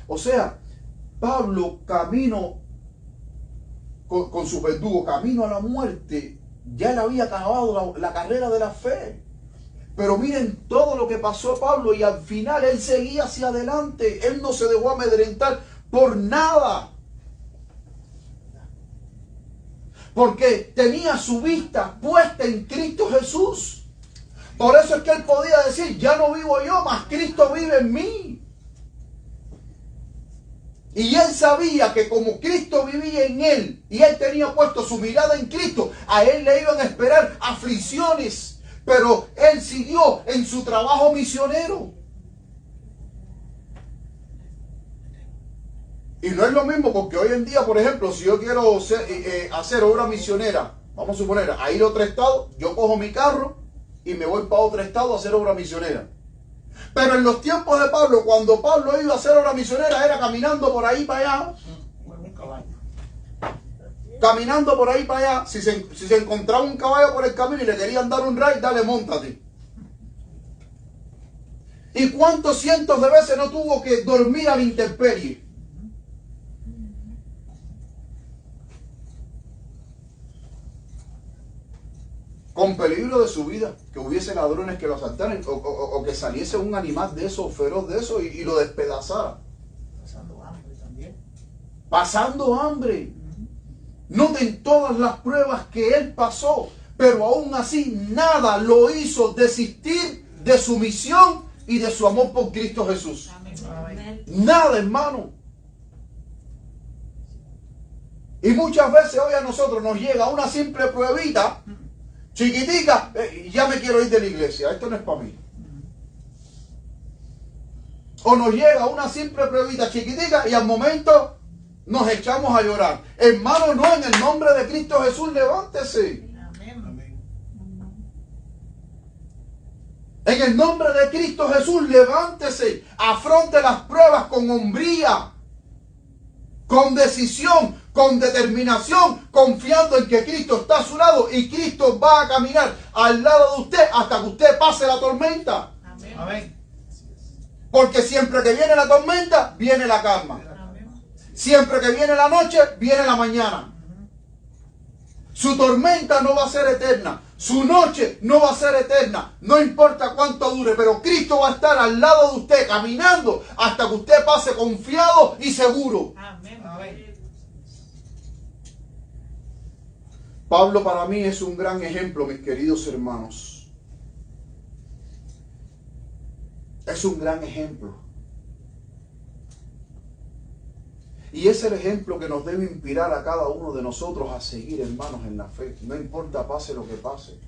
B: O sea, Pablo camino con su verdugo, camino a la muerte, ya le había acabado la carrera de la fe. Pero miren todo lo que pasó a Pablo, y al final él seguía hacia adelante. Él no se dejó amedrentar por nada, porque tenía su vista puesta en Cristo Jesús. Por eso es que él podía decir, ya no vivo yo, mas Cristo vive en mí. Y él sabía que como Cristo vivía en él y él tenía puesto su mirada en Cristo, a él le iban a esperar aflicciones. Pero él siguió en su trabajo misionero. Y no es lo mismo, porque hoy en día, por ejemplo, si yo quiero hacer obra misionera, vamos a suponer, a ir a otro estado, yo cojo mi carro y me voy para otro estado a hacer obra misionera. Pero en los tiempos de Pablo, cuando Pablo iba a hacer obra misionera, era caminando por ahí para allá.
E: Bueno, un caballo.
B: Caminando por ahí para allá. Si se encontraba un caballo por el camino y le querían dar un ride, dale, móntate. ¿Y cuántos cientos de veces no tuvo que dormir a la intemperie? Con peligro de su vida, que hubiese ladrones que lo asaltaran o que saliese un animal de eso, feroz de eso y lo despedazara.
E: Pasando hambre también.
B: Pasando hambre. Noten todas las pruebas que él pasó, pero aún así nada lo hizo desistir de su misión y de su amor por Cristo Jesús.
C: Amén.
B: Nada, hermano. Y muchas veces hoy a nosotros nos llega una simple pruebita chiquitica, ya me quiero ir de la iglesia, esto no es para mí. O nos llega una simple pruebita chiquitica y al momento nos echamos a llorar. Hermano, no, en el nombre de Cristo Jesús, levántese.
C: Amén.
E: Amén.
B: En el nombre de Cristo Jesús, levántese. Afronte las pruebas con hombría, con decisión, con determinación, confiando en que Cristo está a su lado y Cristo va a caminar al lado de usted hasta que usted pase la tormenta.
C: Amén.
E: Amén.
B: Porque siempre que viene la tormenta, viene la calma.
C: Amén.
B: Siempre que viene la noche, viene la mañana. Su tormenta no va a ser eterna. Su noche no va a ser eterna. No importa cuánto dure, pero Cristo va a estar al lado de usted, caminando hasta que usted pase confiado y seguro.
C: Amén.
E: Amén.
B: Pablo para mí es un gran ejemplo, mis queridos hermanos. Es un gran ejemplo. Y es el ejemplo que nos debe inspirar a cada uno de nosotros a seguir, hermanos, en la fe. No importa pase lo que pase.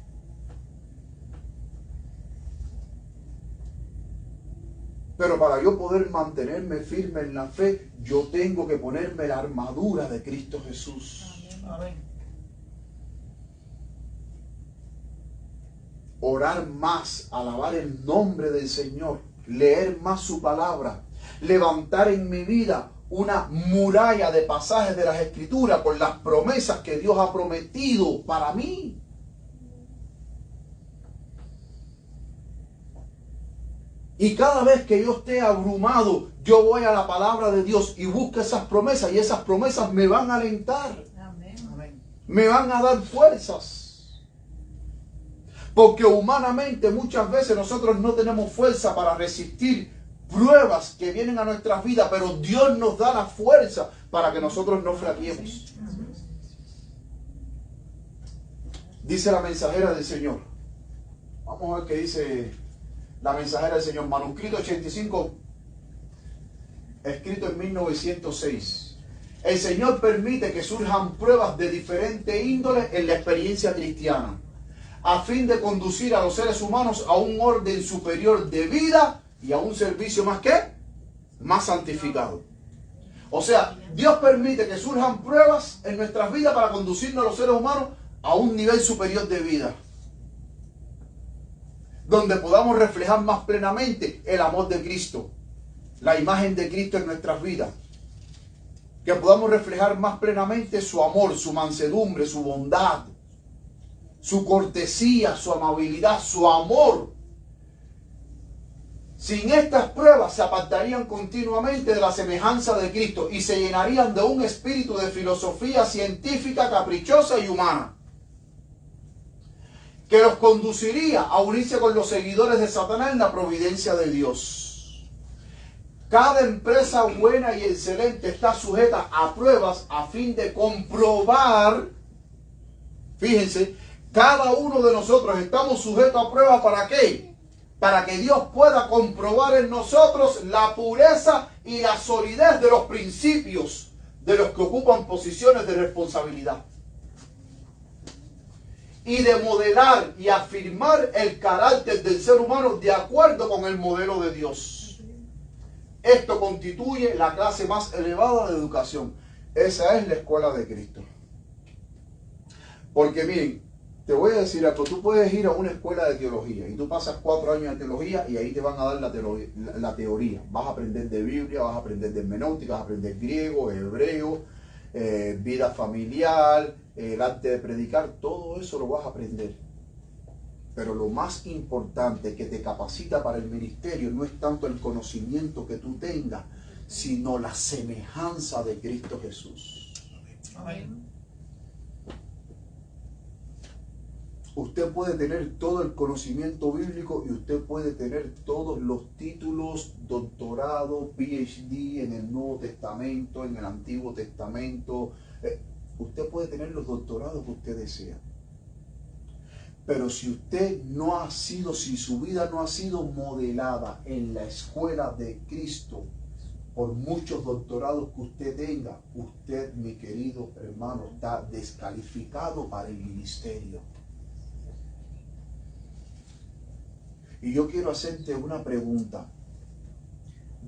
B: Pero para yo poder mantenerme firme en la fe, yo tengo que ponerme la armadura de Cristo Jesús.
E: Amén.
B: Orar más, alabar el nombre del Señor, leer más su palabra, levantar en mi vida una muralla de pasajes de las Escrituras por las promesas que Dios ha prometido para mí. Y cada vez que yo esté abrumado, yo voy a la palabra de Dios y busco esas promesas y esas promesas me van a alentar,
C: Amén.
E: Amén.
B: me van a dar fuerzas. Porque humanamente muchas veces nosotros no tenemos fuerza para resistir pruebas que vienen a nuestras vidas, pero Dios nos da la fuerza para que nosotros no flaqueemos. Dice la mensajera del Señor. Vamos a ver qué dice la mensajera del Señor. Manuscrito 85, escrito en 1906. El Señor permite que surjan pruebas de diferente índole en la experiencia cristiana, a fin de conducir a los seres humanos a un orden superior de vida y a un servicio más más santificado. O sea, Dios permite que surjan pruebas en nuestras vidas para conducirnos a los seres humanos a un nivel superior de vida, donde podamos reflejar más plenamente el amor de Cristo, la imagen de Cristo en nuestras vidas, que podamos reflejar más plenamente su amor, su mansedumbre, su bondad, su cortesía, su amabilidad, su amor. Sin estas pruebas se apartarían continuamente de la semejanza de Cristo y se llenarían de un espíritu de filosofía científica, caprichosa y humana, que los conduciría a unirse con los seguidores de Satanás en la providencia de Dios. Cada empresa buena y excelente está sujeta a pruebas a fin de comprobar, fíjense, cada uno de nosotros estamos sujetos a pruebas. ¿Para qué? Para que Dios pueda comprobar en nosotros la pureza y la solidez de los principios de los que ocupan posiciones de responsabilidad, y de modelar y afirmar el carácter del ser humano de acuerdo con el modelo de Dios. Esto constituye la clase más elevada de educación. Esa es la escuela de Cristo. Porque miren, Te voy a decir algo, tú puedes ir a una escuela de teología y tú pasas 4 años de teología y ahí te van a dar la teoría. Vas a aprender de Biblia, vas a aprender de hermenéutica, vas a aprender griego, hebreo, vida familiar, el arte de predicar, todo eso lo vas a aprender. Pero lo más importante que te capacita para el ministerio no es tanto el conocimiento que tú tengas, sino la semejanza de Cristo Jesús.
E: Amén.
B: Usted puede tener todo el conocimiento bíblico y usted puede tener todos los títulos, doctorado, PhD en el Nuevo Testamento, en el Antiguo Testamento. Usted puede tener los doctorados que usted desea. Pero si usted no ha sido, si su vida no ha sido modelada en la escuela de Cristo, por muchos doctorados que usted tenga, usted, mi querido hermano, está descalificado para el ministerio. Y yo quiero hacerte una pregunta.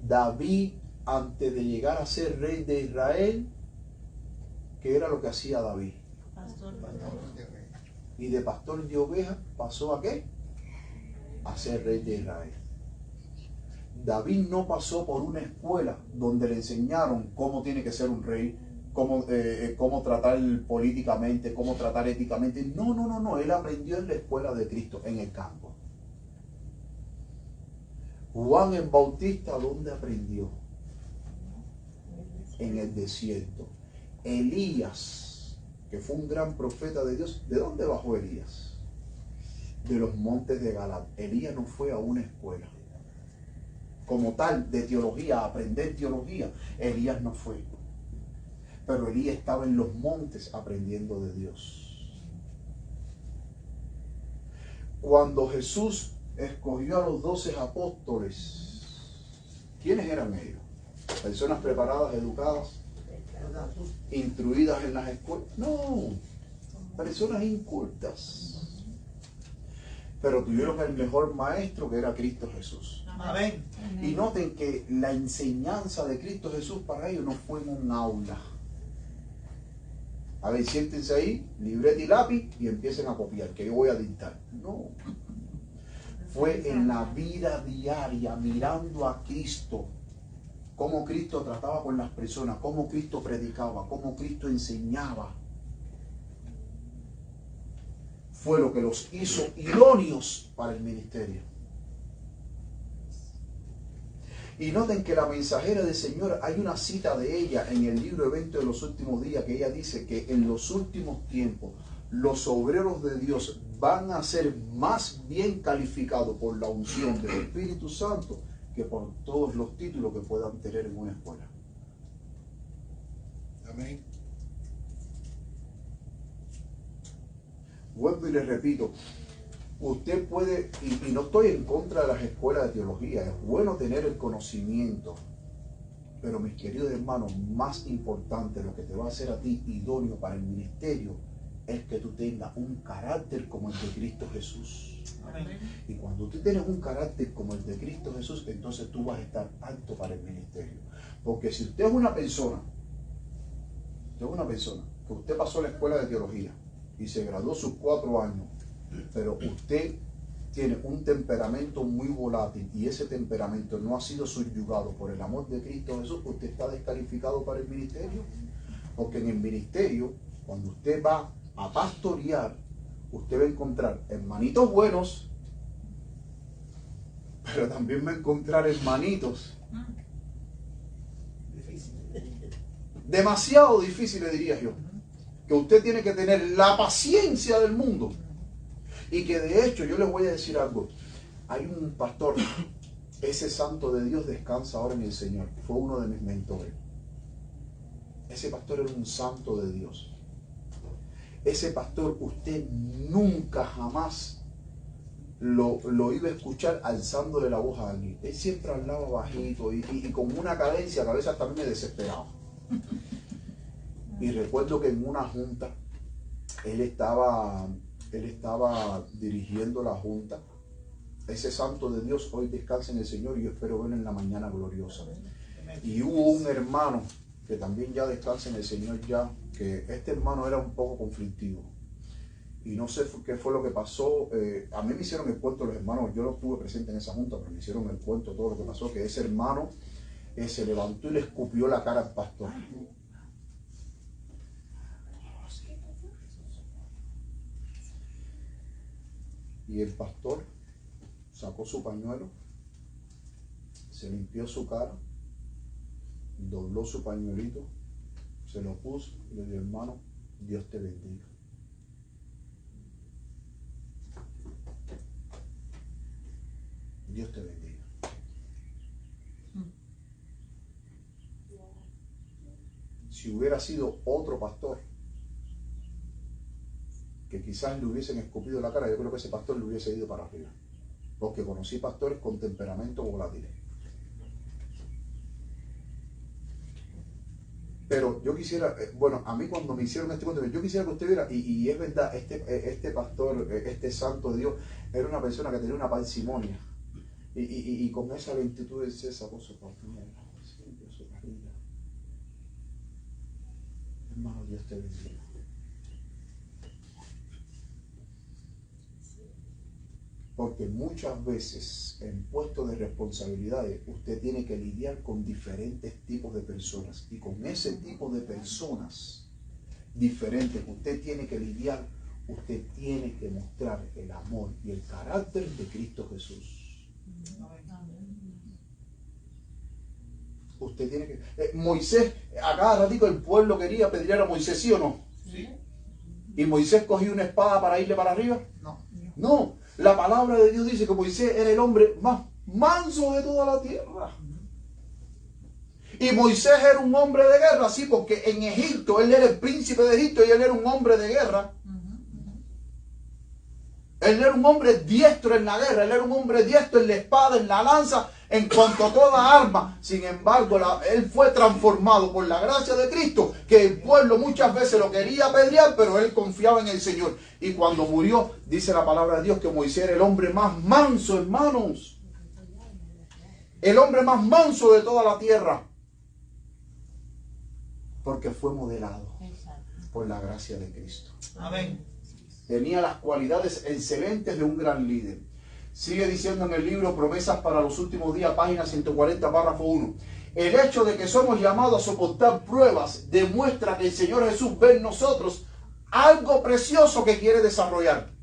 B: David, antes de llegar a ser rey de Israel, ¿qué era lo que hacía David?
D: Pastor.
B: Y de pastor de ovejas pasó ¿a qué? A ser rey de Israel. David no pasó por una escuela donde le enseñaron cómo tiene que ser un rey, cómo tratar políticamente, cómo tratar éticamente. No. Él aprendió en la escuela de Cristo, en el campo. Juan el Bautista, ¿dónde aprendió? En el desierto. Elías, que fue un gran profeta de Dios, ¿de dónde bajó Elías? De los montes de Galaad. Elías no fue a una escuela como tal de teología, a aprender teología. Elías no fue. Pero Elías estaba en los montes aprendiendo de Dios. Cuando Jesús escogió a los 12 apóstoles, ¿quiénes eran ellos? Personas preparadas, educadas, instruidas en las escuelas. No, personas incultas. Pero tuvieron el mejor maestro, que era Cristo Jesús.
E: Amén.
B: Y noten que la enseñanza de Cristo Jesús para ellos no fue en un aula. A ver, siéntense ahí, libreta y lápiz, y empiecen a copiar, que yo voy a dictar. No. Fue en la vida diaria, mirando a Cristo, cómo Cristo trataba con las personas, cómo Cristo predicaba, cómo Cristo enseñaba. Fue lo que los hizo idóneos para el ministerio. Y noten que la mensajera del Señor, hay una cita de ella en el libro Evento de los Últimos Días, que ella dice que en los últimos tiempos los obreros de Dios van a ser más bien calificados por la unción del Espíritu Santo que por todos los títulos que puedan tener en una escuela.
E: Amén.
B: Vuelvo y les repito, usted puede, y no estoy en contra de las escuelas de teología, es bueno tener el conocimiento, pero mis queridos hermanos, más importante, lo que te va a hacer a ti idóneo para el ministerio, es que tú tengas un carácter como el de Cristo Jesús.
E: Amén.
B: Y cuando tú tienes un carácter como el de Cristo Jesús, entonces tú vas a estar apto para el ministerio. Porque si usted es una persona, que usted pasó la escuela de teología y se graduó sus 4 años, pero usted tiene un temperamento muy volátil y ese temperamento no ha sido subyugado por el amor de Cristo Jesús, usted está descalificado para el ministerio. Porque en el ministerio, cuando usted va a pastorear, usted va a encontrar hermanitos buenos, pero también va a encontrar hermanitos
E: Difícil.
B: demasiado difíciles, diría yo, que usted tiene que tener la paciencia del mundo. Y que de hecho, yo les voy a decir algo, hay un pastor, ese santo de Dios descansa ahora en el Señor, fue uno de mis mentores. Ese pastor era un santo de Dios. Ese pastor usted nunca jamás lo iba a escuchar alzándole la voz a alguien. Él siempre hablaba bajito y con una cadencia que a veces también me desesperaba. Y recuerdo que en una junta, él estaba dirigiendo la junta. Ese santo de Dios hoy descansa en el Señor y yo espero verlo en la mañana gloriosa. Y hubo un hermano que también ya descansa en el Señor ya, que este hermano era un poco conflictivo. Y no sé qué fue lo que pasó. A mí me hicieron el cuento los hermanos, yo no estuve presente en esa junta, pero me hicieron el cuento todo lo que pasó, que ese hermano se levantó y le escupió la cara al pastor. Y el pastor sacó su pañuelo, se limpió su cara, dobló su pañuelito, se lo puso y le dijo: hermano, Dios te bendiga. Dios te bendiga. Si hubiera sido otro pastor que quizás le hubiesen escupido la cara, yo creo que ese pastor le hubiese ido para arriba, porque conocí pastores con temperamento volátiles. Pero yo quisiera, bueno, a mí cuando me hicieron este cuento, yo quisiera que usted viera, y es verdad, este pastor, este santo de Dios, era una persona que tenía una parsimonia, y con esa lentitud él se sacó su pañuelo, limpió su carilla. Hermano, Dios te bendiga. Porque muchas veces en puestos de responsabilidades usted tiene que lidiar con diferentes tipos de personas. Y con ese tipo de personas diferentes que usted tiene que lidiar, usted tiene que mostrar el amor y el carácter de Cristo Jesús. Usted tiene que... Moisés, a cada ratito el pueblo quería apedrear a Moisés, ¿sí o no?
E: Sí.
B: ¿Y Moisés cogió una espada para irle para arriba?
E: No.
B: No. La palabra de Dios dice que Moisés era el hombre más manso de toda la tierra. Y Moisés era un hombre de guerra, sí, porque en Egipto, él era el príncipe de Egipto y él era un hombre de guerra. Él era un hombre diestro en la guerra, él era un hombre diestro en la espada, en la lanza, en cuanto a toda arma. Sin embargo, él fue transformado por la gracia de Cristo, que el pueblo muchas veces lo quería apedrear, pero él confiaba en el Señor. Y cuando murió, dice la palabra de Dios que Moisés era el hombre más manso, hermanos. El hombre más manso de toda la tierra. Porque fue modelado por la gracia de Cristo.
E: Amén.
B: Tenía las cualidades excelentes de un gran líder. Sigue diciendo en el libro Promesas para los Últimos Días, página 140, párrafo 1. El hecho de que somos llamados a soportar pruebas demuestra que el Señor Jesús ve en nosotros algo precioso que quiere desarrollar.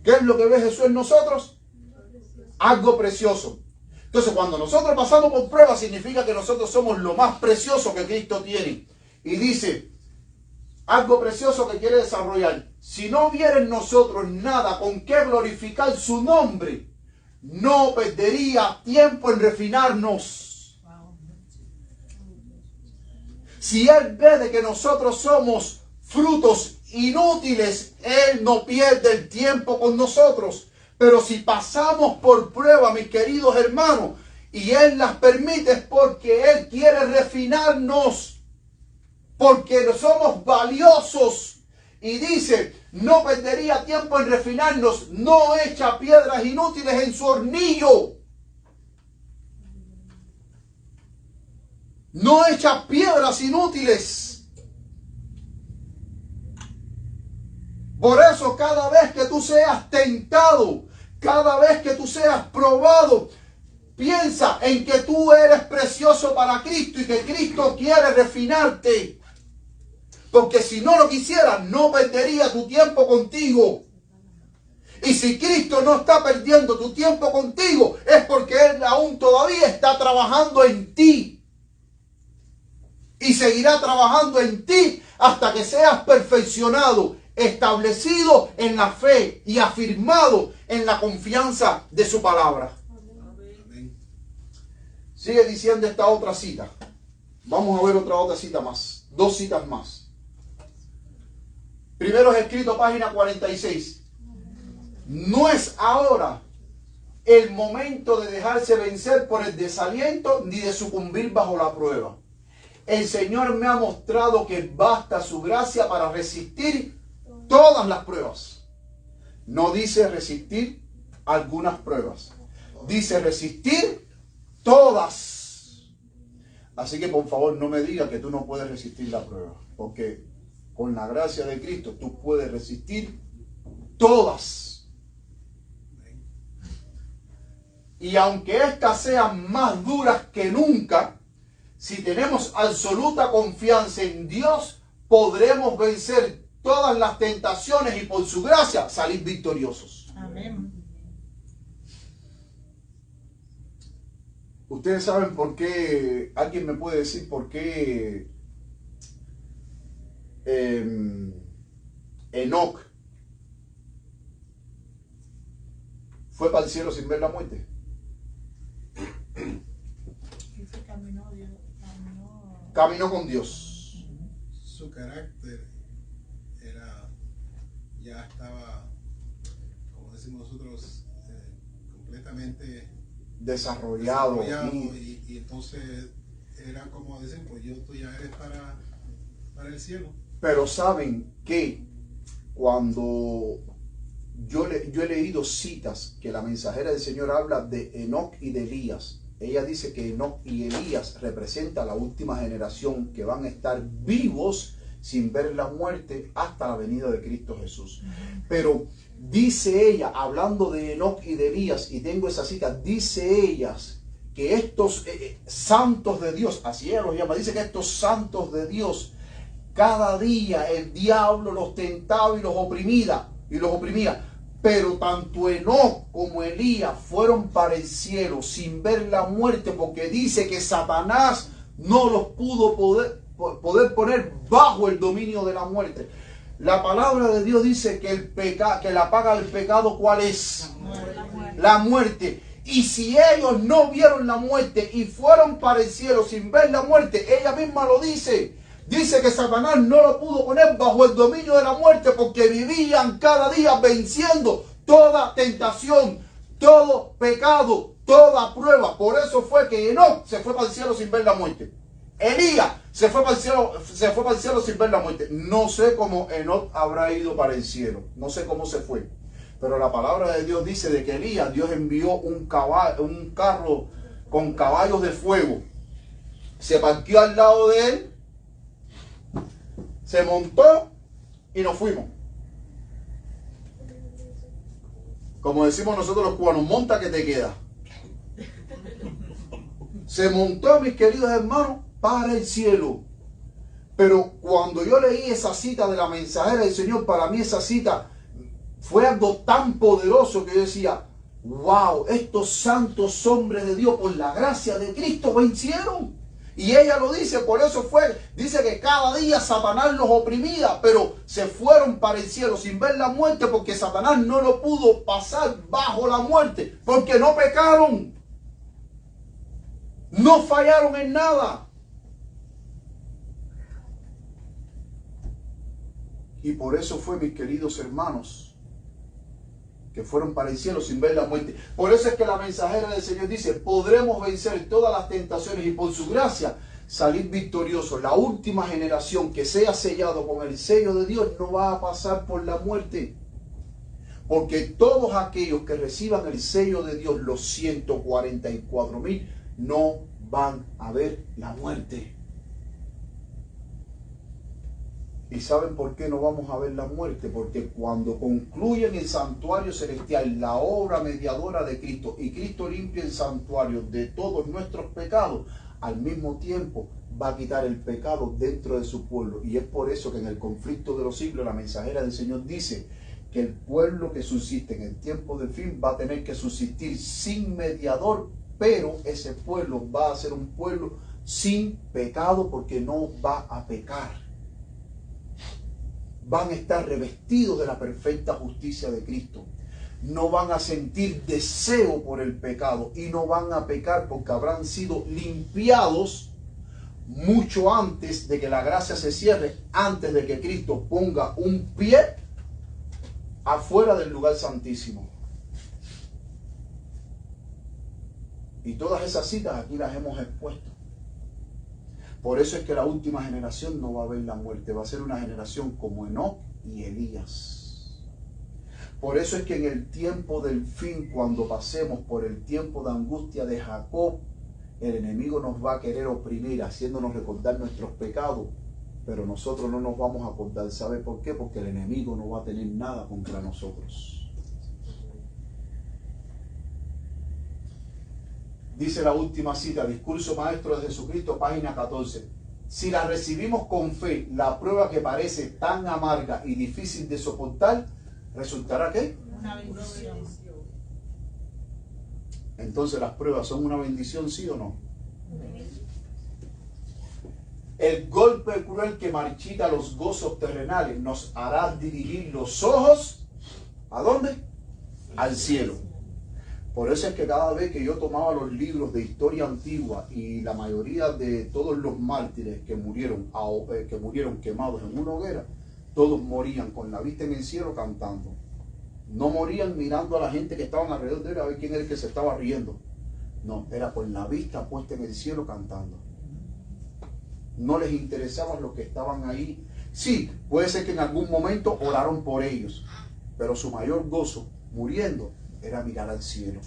B: ¿Qué es lo que ve Jesús en nosotros? Algo precioso. Entonces, cuando nosotros pasamos por pruebas, significa que nosotros somos lo más precioso que Cristo tiene. Y dice, algo precioso que quiere desarrollar. Si no hubiera en nosotros nada con qué glorificar su nombre, no perdería tiempo en refinarnos. Si Él ve de que nosotros somos frutos inútiles, Él no pierde el tiempo con nosotros. Pero si pasamos por prueba, mis queridos hermanos, y Él las permite, es porque Él quiere refinarnos, porque somos valiosos. Y dice, no perdería tiempo en refinarnos, no echa piedras inútiles en su hornillo. No echa piedras inútiles. Por eso cada vez que tú seas tentado, cada vez que tú seas probado, piensa en que tú eres precioso para Cristo y que Cristo quiere refinarte. Porque si no lo quisiera, no perdería tu tiempo contigo. Y si Cristo no está perdiendo tu tiempo contigo, es porque Él aún todavía está trabajando en ti. Y seguirá trabajando en ti hasta que seas perfeccionado, establecido en la fe y afirmado en la confianza de su palabra.
E: Amén.
B: Sigue diciendo esta otra cita. Vamos a ver otra cita más. 2 citas más. Primero es escrito, página 46. No es ahora el momento de dejarse vencer por el desaliento ni de sucumbir bajo la prueba. El Señor me ha mostrado que basta su gracia para resistir todas las pruebas. No dice resistir algunas pruebas. Dice resistir todas. Así que por favor no me diga que tú no puedes resistir la prueba. Porque con la gracia de Cristo, tú puedes resistir todas. Y aunque estas sean más duras que nunca, si tenemos absoluta confianza en Dios, podremos vencer todas las tentaciones y por su gracia salir victoriosos.
D: Amén.
B: Ustedes saben por qué, alguien me puede decir por qué Enoc fue para el cielo sin ver la muerte.
D: Dice caminó
B: Caminó con Dios.
F: Su carácter ya estaba, como decimos nosotros, completamente
B: Desarrollado.
F: y entonces era como dicen, pues tú ya eres para el cielo.
B: Pero saben que cuando yo he leído citas que la mensajera del Señor habla de Enoc y de Elías, ella dice que Enoc y Elías representan la última generación que van a estar vivos sin ver la muerte hasta la venida de Cristo Jesús. Pero dice ella, hablando de Enoc y de Elías, y tengo esa cita, dice ellas que estos santos de Dios, así ella los llama, dice que estos santos de Dios, cada día el diablo los tentaba y los oprimía. Pero tanto Enoc como Elías fueron para el cielo sin ver la muerte, porque dice que Satanás no los pudo poder poner bajo el dominio de la muerte. La palabra de Dios dice que que la paga del pecado, ¿cuál es? La muerte. Y si ellos no vieron la muerte y fueron para el cielo sin ver la muerte, ella misma lo dice. Dice que Satanás no lo pudo poner bajo el dominio de la muerte porque vivían cada día venciendo toda tentación, todo pecado, toda prueba. Por eso fue que Enoc se fue para el cielo sin ver la muerte. Elías se fue para el cielo sin ver la muerte. No sé cómo Enoc habrá ido para el cielo. No sé cómo se fue. Pero la palabra de Dios dice de que Elías, Dios envió un carro con caballos de fuego. Se parqueó al lado de él. Se montó y nos fuimos. Como decimos nosotros los cubanos, monta que te queda. Se montó, mis queridos hermanos, para el cielo. Pero cuando yo leí esa cita de la mensajera del Señor, para mí esa cita fue algo tan poderoso que yo decía, wow, estos santos hombres de Dios por la gracia de Cristo vencieron. Y ella lo dice, por eso dice que cada día Satanás los oprimía, pero se fueron para el cielo sin ver la muerte porque Satanás no lo pudo pasar bajo la muerte, porque no pecaron, no fallaron en nada. Y por eso fue, mis queridos hermanos, que fueron para el cielo sin ver la muerte. Por eso es que la mensajera del Señor dice, podremos vencer todas las tentaciones y por su gracia salir victoriosos. La última generación que sea sellado con el sello de Dios no va a pasar por la muerte. Porque todos aquellos que reciban el sello de Dios, los 144,000, no van a ver la muerte. ¿Y saben por qué no vamos a ver la muerte? Porque cuando concluye en el santuario celestial la obra mediadora de Cristo y Cristo limpia el santuario de todos nuestros pecados, al mismo tiempo va a quitar el pecado dentro de su pueblo. Y es por eso que en el conflicto de los siglos la mensajera del Señor dice que el pueblo que subsiste en el tiempo del fin va a tener que subsistir sin mediador, pero ese pueblo va a ser un pueblo sin pecado porque no va a pecar. Van a estar revestidos de la perfecta justicia de Cristo. No van a sentir deseo por el pecado y no van a pecar porque habrán sido limpiados mucho antes de que la gracia se cierre, antes de que Cristo ponga un pie afuera del lugar santísimo. Y todas esas citas aquí las hemos expuesto. Por eso es que la última generación no va a ver la muerte, va a ser una generación como Enoc y Elías. Por eso es que en el tiempo del fin, cuando pasemos por el tiempo de angustia de Jacob, el enemigo nos va a querer oprimir, haciéndonos recordar nuestros pecados. Pero nosotros no nos vamos a acordar. ¿Sabe por qué? Porque el enemigo no va a tener nada contra nosotros. Dice la última cita, Discurso Maestro de Jesucristo, página 14. Si la recibimos con fe, la prueba que parece tan amarga y difícil de soportar, ¿resultará qué?
D: Una bendición.
B: Entonces las pruebas son una bendición, ¿sí o no? El golpe cruel que marchita los gozos terrenales nos hará dirigir los ojos, ¿a dónde? Al cielo. Por eso es que cada vez que yo tomaba los libros de historia antigua y la mayoría de todos los mártires que murieron quemados en una hoguera, todos morían con la vista en el cielo cantando. No morían mirando a la gente que estaban alrededor de él a ver quién era el que se estaba riendo. No, era con la vista puesta en el cielo cantando. No les interesaba los que estaban ahí. Sí, puede ser que en algún momento oraron por ellos, pero su mayor gozo muriendo era mirar al cielo.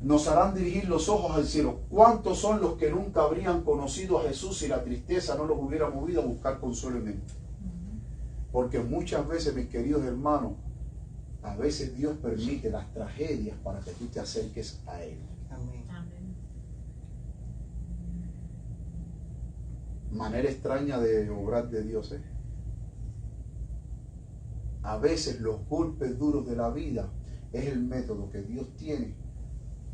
B: Nos harán dirigir los ojos al cielo. ¿Cuántos son los que nunca habrían conocido a Jesús si la tristeza no los hubiera movido a buscar consuelo en Él? Porque muchas veces, mis queridos hermanos, a veces Dios permite las tragedias para que tú te acerques a Él.
E: Amén.
B: Manera extraña de obrar de Dios, ¿eh? A veces los golpes duros de la vida es el método que Dios tiene.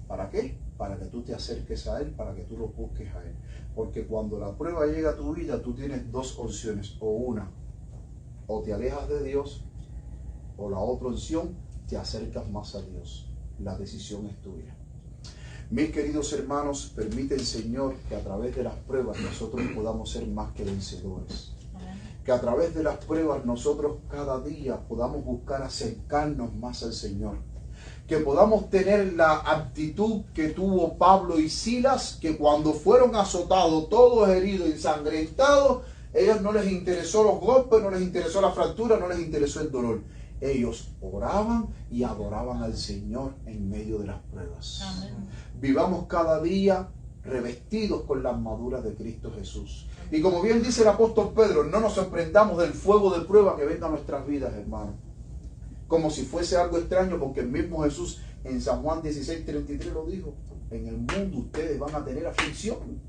B: ¿Para qué? Para que tú te acerques a Él, para que tú lo busques a Él. Porque cuando la prueba llega a tu vida, tú tienes dos opciones. O una, o te alejas de Dios, o la otra opción, te acercas más a Dios. La decisión es tuya. Mis queridos hermanos, permite el Señor que a través de las pruebas nosotros podamos ser más que vencedores. Que a través de las pruebas nosotros cada día podamos buscar acercarnos más al Señor. Que podamos tener la actitud que tuvo Pablo y Silas, que cuando fueron azotados, todos heridos, ensangrentados, a ellos no les interesó los golpes, no les interesó la fractura, no les interesó el dolor. Ellos oraban y adoraban al Señor en medio de las pruebas.
D: Amén.
B: Vivamos cada día revestidos con la armadura de Cristo Jesús. Y como bien dice el apóstol Pedro, no nos sorprendamos del fuego de prueba que venga a nuestras vidas, hermano. Como si fuese algo extraño, porque el mismo Jesús en San Juan 16:33 lo dijo: en el mundo ustedes van a tener aflicción.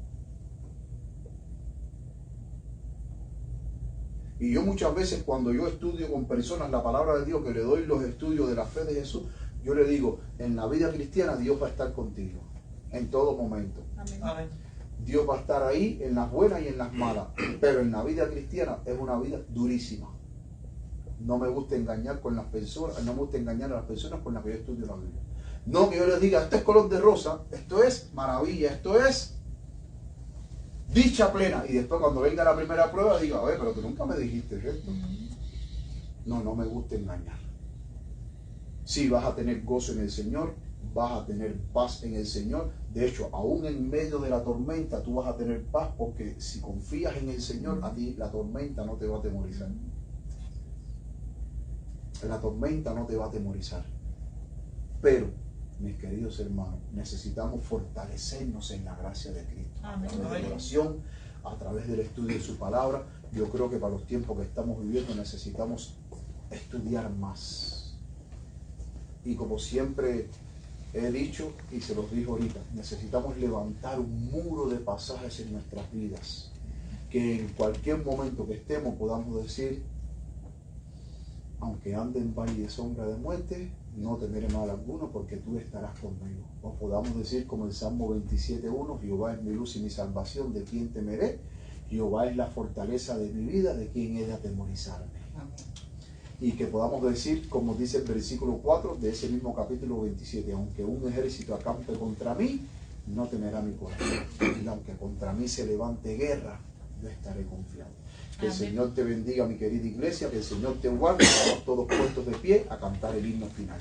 B: Y yo muchas veces cuando yo estudio con personas la palabra de Dios, que le doy los estudios de la fe de Jesús, yo le digo, en la vida cristiana Dios va a estar contigo, en todo momento.
D: Amén.
E: Amén.
B: Dios va a estar ahí en las buenas y en las malas, pero en la vida cristiana es una vida durísima. No me gusta engañar con las personas, no me gusta engañar a las personas con las que yo estudio la Biblia. No que yo les diga, esto es color de rosa, esto es maravilla, esto es dicha plena. Y después cuando venga la primera prueba diga, oye, pero tú nunca me dijiste esto. No, no me gusta engañar. Sí, vas a tener gozo en el Señor, vas a tener paz en el Señor. De hecho, aún en medio de la tormenta tú vas a tener paz, porque si confías en el Señor, a ti la tormenta no te va a atemorizar. La tormenta no te va a atemorizar. Pero, mis queridos hermanos, necesitamos fortalecernos en la gracia de Cristo.
D: Amén.
B: A través de la oración, a través del estudio de su palabra. Yo creo que para los tiempos que estamos viviendo necesitamos estudiar más. Y como siempre he dicho, y se los digo ahorita, necesitamos levantar un muro de pasajes en nuestras vidas. Que en cualquier momento que estemos podamos decir, aunque ande en valle de sombra de muerte, no temeré mal alguno, porque tú estarás conmigo. O podamos decir como el Salmo 27:1, Jehová es mi luz y mi salvación, ¿de quién temeré? Jehová es la fortaleza de mi vida, ¿de quién he de atemorizarme?
E: Amén.
B: Y que podamos decir, como dice el versículo 4 de ese mismo capítulo 27, aunque un ejército acampe contra mí, no temerá mi corazón. Y aunque contra mí se levante guerra, yo estaré confiado. Que el
D: Amén.
B: Señor te bendiga, mi querida iglesia, que el Señor te guarde. Estamos todos puestos de pie a cantar el himno final.